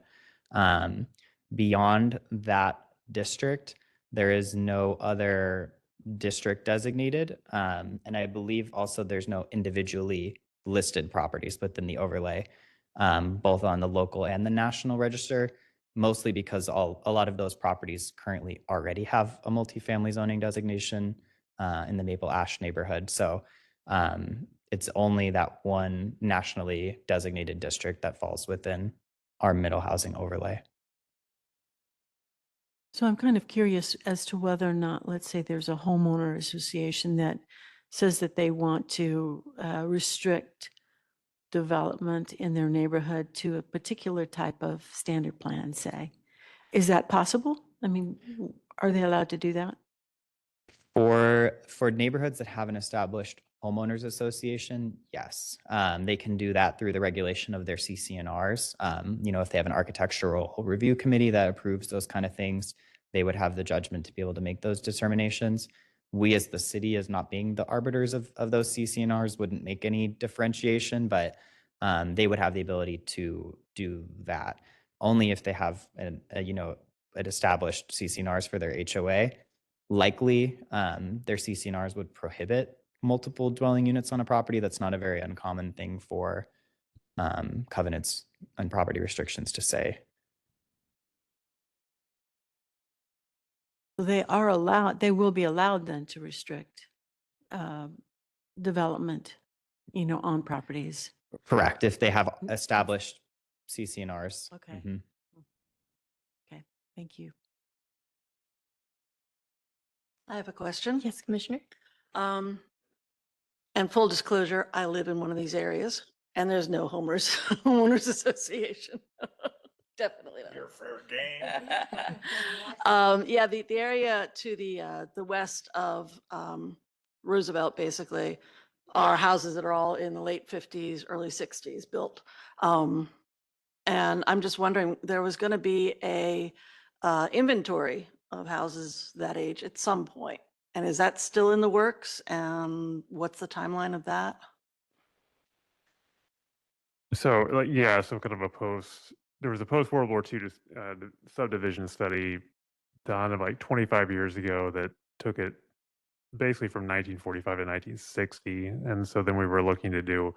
Beyond that district, there is no other district designated. And I believe also there's no individually listed properties within the overlay, both on the local and the national register, mostly because a lot of those properties currently already have a multifamily zoning designation in the Maple Ash neighborhood. So it's only that one nationally designated district that falls within our middle housing overlay. So I'm kind of curious as to whether or not, let's say there's a homeowner association that says that they want to restrict development in their neighborhood to a particular type of standard plan, say. Is that possible? I mean, are they allowed to do that? For neighborhoods that have an established homeowners association, yes, they can do that through the regulation of their CCNRs. If they have an architectural review committee that approves those kind of things, they would have the judgment to be able to make those determinations. We as the city, as not being the arbiters of those CCNRs, wouldn't make any differentiation, but they would have the ability to do that only if they have an established CCNRs for their HOA. Likely, their CCNRs would prohibit multiple dwelling units on a property. That's not a very uncommon thing for covenants and property restrictions to say. They are allowed, they will be allowed then to restrict development, on properties. Correct, if they have established CCNRs. Okay. Mhm. Okay, thank you. I have a question. Yes, Commissioner. And full disclosure, I live in one of these areas and there's no homeowners association. Definitely not. You're fair game. Yeah, the area to the west of Roosevelt, basically, are houses that are all in the late 50s, early 60s built. And I'm just wondering, there was going to be a inventory of houses that age at some point. And is that still in the works? And what's the timeline of that? So so kind of there was a post-World War II subdivision study done like 25 years ago that took it basically from 1945 to 1960. And so then we were looking to do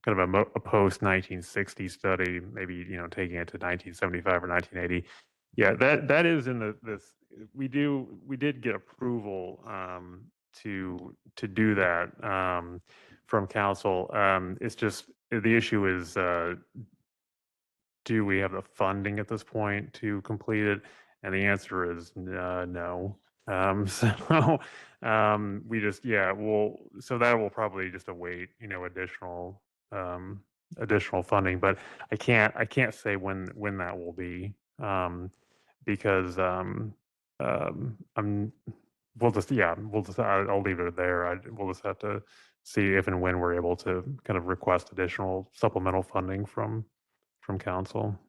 kind of a post 1960 study, maybe, you know, taking it to 1975 or 1980. Yeah, that is in this. We did get approval to do that from council. It's just the issue is, do we have the funding at this point to complete it? And the answer is no. So we just, yeah, so that will probably just await, you know, additional funding, but I can't say when that will be, because I'll leave it there. We'll just have to see if and when we're able to kind of request additional supplemental funding from council.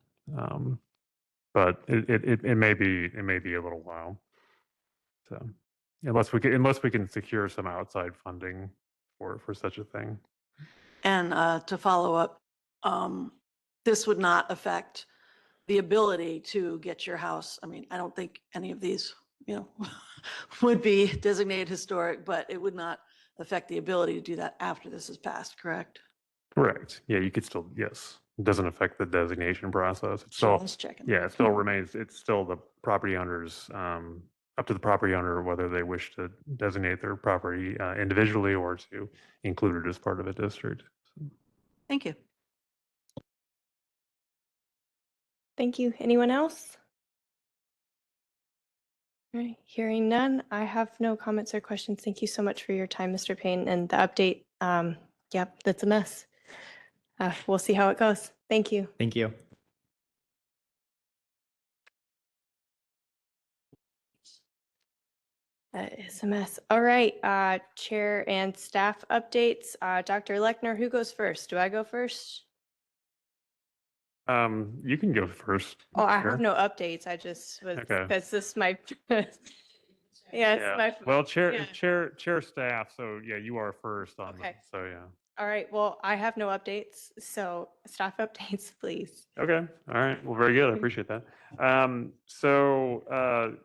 But it may be a little while. So unless we can secure some outside funding for such a thing. And to follow up, this would not affect the ability to get your house. I mean, I don't think any of these, you know, would be designated historic, but it would not affect the ability to do that after this is passed, correct? Correct. Yeah, you could still, yes. It doesn't affect the designation process. It's Sure, still, just checking. yeah, it still remains, it's still the property owners, up to the property owner whether they wish to designate their property individually or to include it as part of a district. Thank you. Thank you. Anyone else? All right, hearing none, I have no comments or questions. Thank you so much for your time, Mr. Payne, and the update. Yep, that's a mess. We'll see how it goes. Thank you. Thank you. That is a mess. All right, chair and staff updates. Dr. Lechner, who goes first? Do I go first? You can go first. Oh, I Chair. have no updates. I just was, Okay. because this is my, yeah, it's my. Well, chair, yeah. chair staff. So yeah, you are first on Okay. that. So yeah. All right, well, I have no updates, so staff updates, please. Okay. All right. Well, very good. I appreciate that.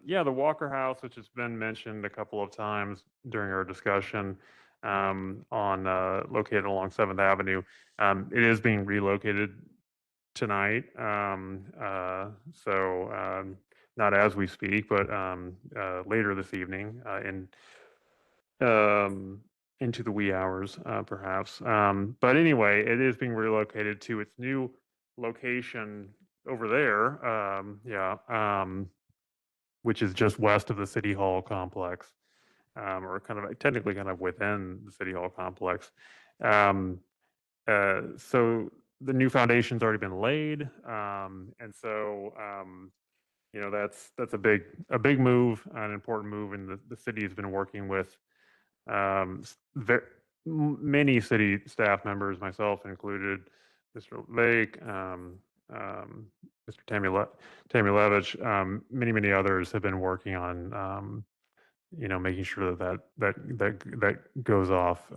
Yeah, the Walker House, which has been mentioned a couple of times during our discussion, located along 7th Avenue. It is being relocated tonight. Not as we speak, but later this evening, into the wee hours, perhaps. But anyway, it is being relocated to its new location over there, which is just west of the City Hall complex, or kind of technically kind of within the City Hall complex. So the new foundation's already been laid, and so you know that's a big move, an important move, and the city has been working with many city staff members, myself included, Mr. Lake, Mr. Tamulevich, many others have been working on, you know, making sure that goes off,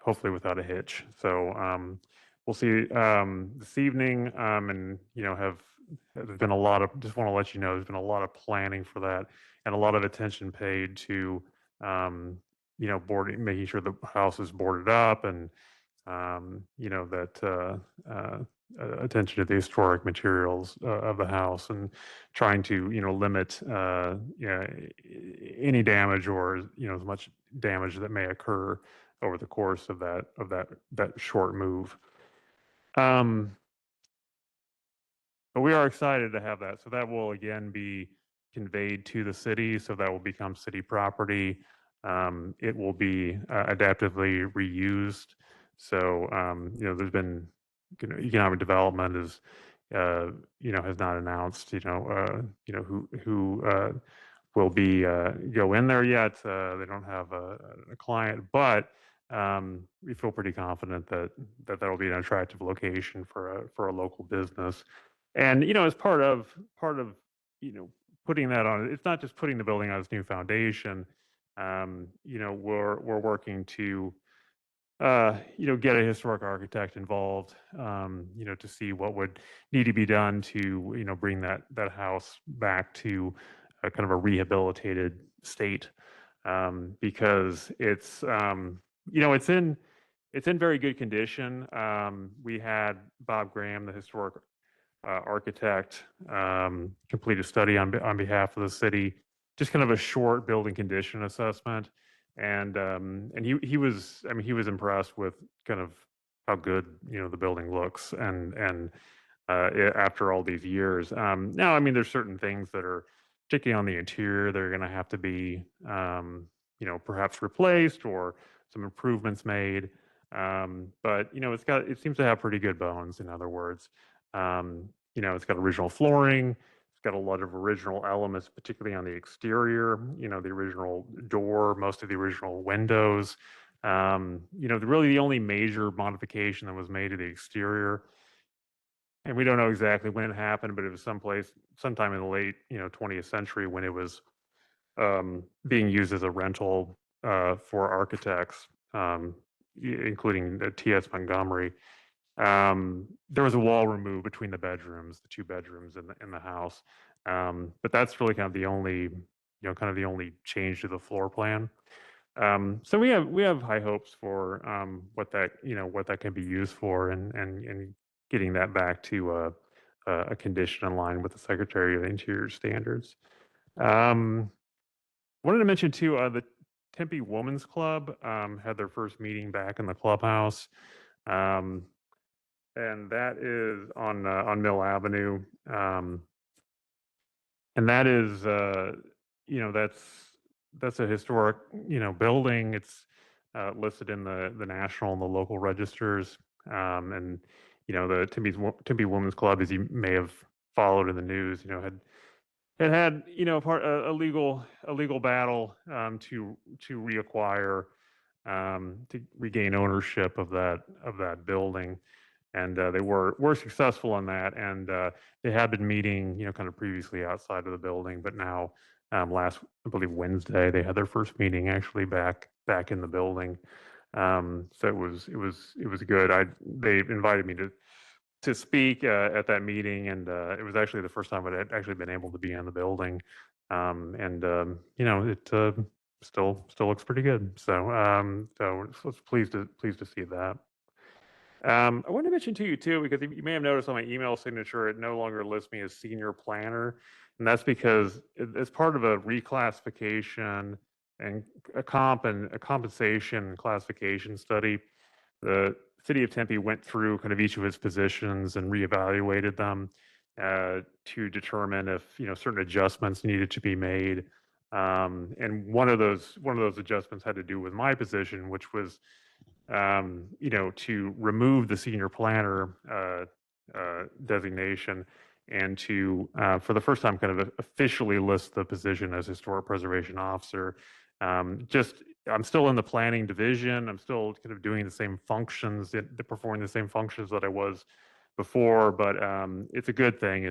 hopefully without a hitch. So we'll see this evening, and you know, there's been a lot of, just want to let you know, there's been a lot of planning for that and a lot of attention paid to you know, making sure the house is boarded up, and you know, that attention to the historic materials of the house, and trying to, you know, limit any damage, or, you know, as much damage that may occur over the course of that short move. But we are excited to have that. So that will again be conveyed to the city. So that will become city property. It will be adaptively reused. So you know, there's been, you know, economic development is you know, has not announced, you know, who will be go in there yet. They don't have a client, but we feel pretty confident that will be an attractive location for a local business. And you know, as part of you know, putting that on, it's not just putting the building on its new foundation. You know, we're working to you know, get a historic architect involved, you know, to see what would need to be done to, you know, bring that house back to a kind of a rehabilitated state, because it's you know, it's in very good condition. We had Bob Graham, the historic architect, complete a study on behalf of the city, just kind of a short building condition assessment. And he was, I mean, he was impressed with kind of how good, the building looks after all these years. Now, I mean, there's certain things that are, particularly on the interior, they're going to have to be, perhaps replaced or some improvements made. But it seems to have pretty good bones. In other words, it's got original flooring. It's got a lot of original elements, particularly on the exterior. The original door, most of the original windows. Really the only major modification that was made to the exterior, and we don't know exactly when it happened, but it was sometime in the late 20th century, when it was being used as a rental for architects, including T.S. Montgomery. There was a wall removed between the bedrooms, the two bedrooms in the house. But that's really kind of the only change to the floor plan. So we have high hopes for what that can be used for, and getting that back to a condition in line with the Secretary of the Interior standards. Wanted to mention too, the Tempe Women's Club had their first meeting back in the clubhouse, and that is on Mill Avenue, and that is that's a historic building. It's listed in the national and the local registers, and the Tempe Women's Club, as you may have followed in the news, had a legal battle to reacquire, to regain ownership of that building, and they were successful in that, and they had been meeting kind of previously outside of the building, but now last, I believe, Wednesday, they had their first meeting actually back in the building. So it was good. They invited me to speak at that meeting, and it was actually the first time I'd actually been able to be in the building, and it still looks pretty good. So was pleased to see that. I want to mention to you too, because you may have noticed on my email signature, it no longer lists me as senior planner, and that's because as part of a reclassification and a compensation classification study, the city of Tempe went through kind of each of its positions and reevaluated them to determine if certain adjustments needed to be made. And one of those adjustments had to do with my position, which was to remove the senior planner designation, and to for the first time kind of officially list the position as historic preservation officer. I'm still in the planning division. I'm still kind of doing the same functions, performing the same functions that I was before, but it's a good thing. I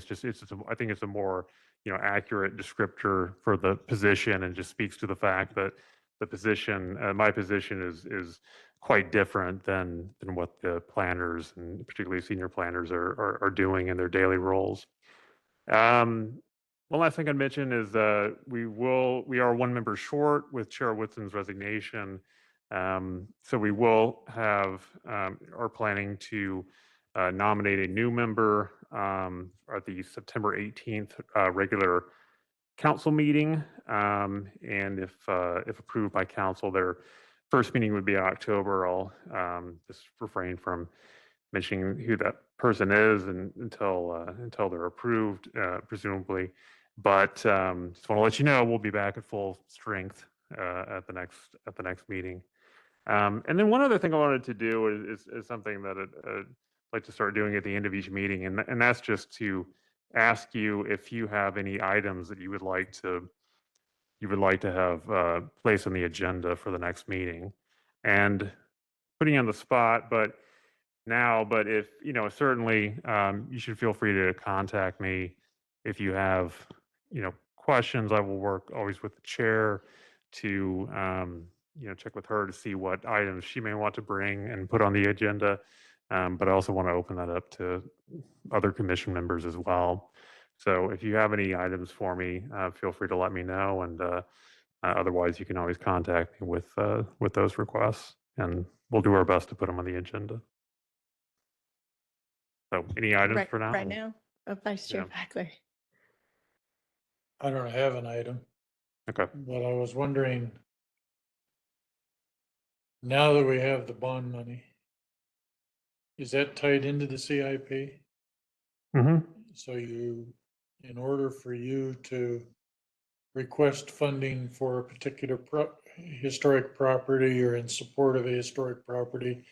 think it's a more accurate descriptor for the position, and just speaks to the fact that the position, my position, is quite different than what the planners, and particularly senior planners, are doing in their daily roles. One last thing I'd mention is we are one member short with Chair Whitson's resignation. So we will are planning to nominate a new member at the September 18th regular council meeting. And if approved by council, their first meeting would be in October. I'll just refrain from mentioning who that person is until they're approved, presumably. But just want to let you know we'll be back at full strength at the next meeting. And then one other thing I wanted to do is something that I'd like to start doing at the end of each meeting, and that's just to ask you if you have any items that you would like to have placed on the agenda for the next meeting. And putting you on the spot, but if certainly you should feel free to contact me if you have questions. I will work always with the chair to check with her to see what items she may want to bring and put on the agenda. But I also want to open that up to other commission members as well. So if you have any items for me, feel free to let me know. And otherwise, you can always contact me with those requests. and we'll do our best to put them on the agenda. So any items for now? Right now, Vice Chair Yeah. Fackler. I don't have an item, Okay. but I was wondering, now that we have the bond money, is that tied into the CIP? Mm-hmm. So in order for you to request funding for a particular historic property or in support of a historic property,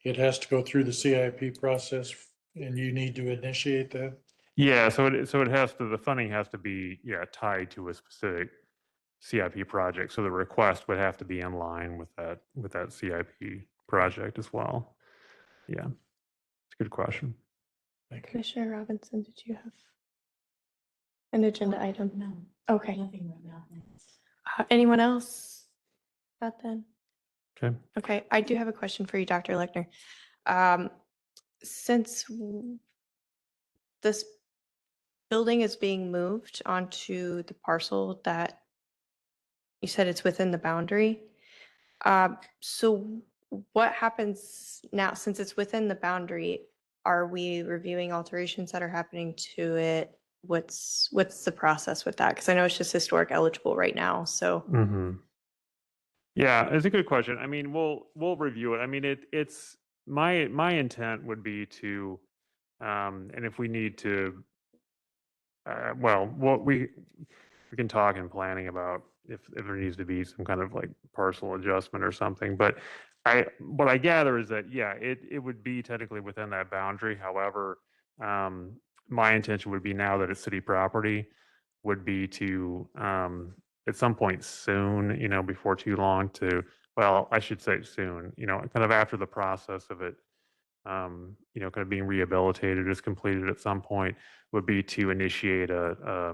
it has to go through the CIP process and you need to initiate that? Yeah, so it has to, the funding has to be, tied to a specific CIP project. So the request would have to be in line with that CIP project as well. Yeah, it's a good question. Thank you. Commissioner Robinson, did you have an agenda item? No. Okay. Nothing right now. Anyone else? Got then? Okay. Okay, I do have a question for you, Dr. Lechner. Since this building is being moved onto the parcel that you said it's within the boundary, so what happens now, since it's within the boundary? Are we reviewing alterations that are happening to it? What's the process with that? Because I know it's just historic eligible right now, so. Mm-hmm. Yeah, it's a good question. I mean, we'll review it. I mean, it's my intent would be to, and if we need to, what we can talk in planning about if there needs to be some kind of like parcel adjustment or something. But what I gather is that, yeah, it would be technically within that boundary. However, my intention would be, now that it's city property, would be to, at some point soon, before too long, well, I should say soon, kind of after the process of it, kind of being rehabilitated is completed at some point, would be to initiate a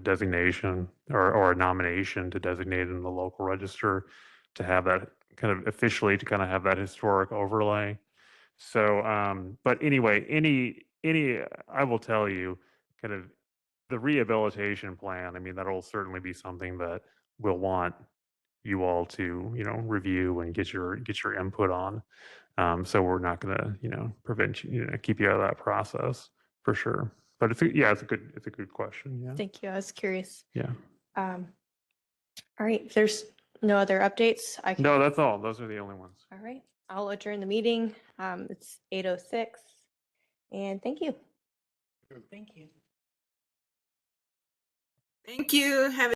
designation or a nomination to designate in the local register, to have that kind of officially, to kind of have that historic overlay. So, but anyway, I will tell you, kind of the rehabilitation plan, I mean, that'll certainly be something that we'll want you all to, review and get your input on. So we're not going to, prevent you, keep you out of that process for sure. But it's a good question. Yeah. Thank you. I was curious. Yeah. All right, if there's no other updates, I can. No, that's all. Those are the only ones. All right, I'll adjourn the meeting. It's 8:06, and thank you. Thank you. Thank you. Have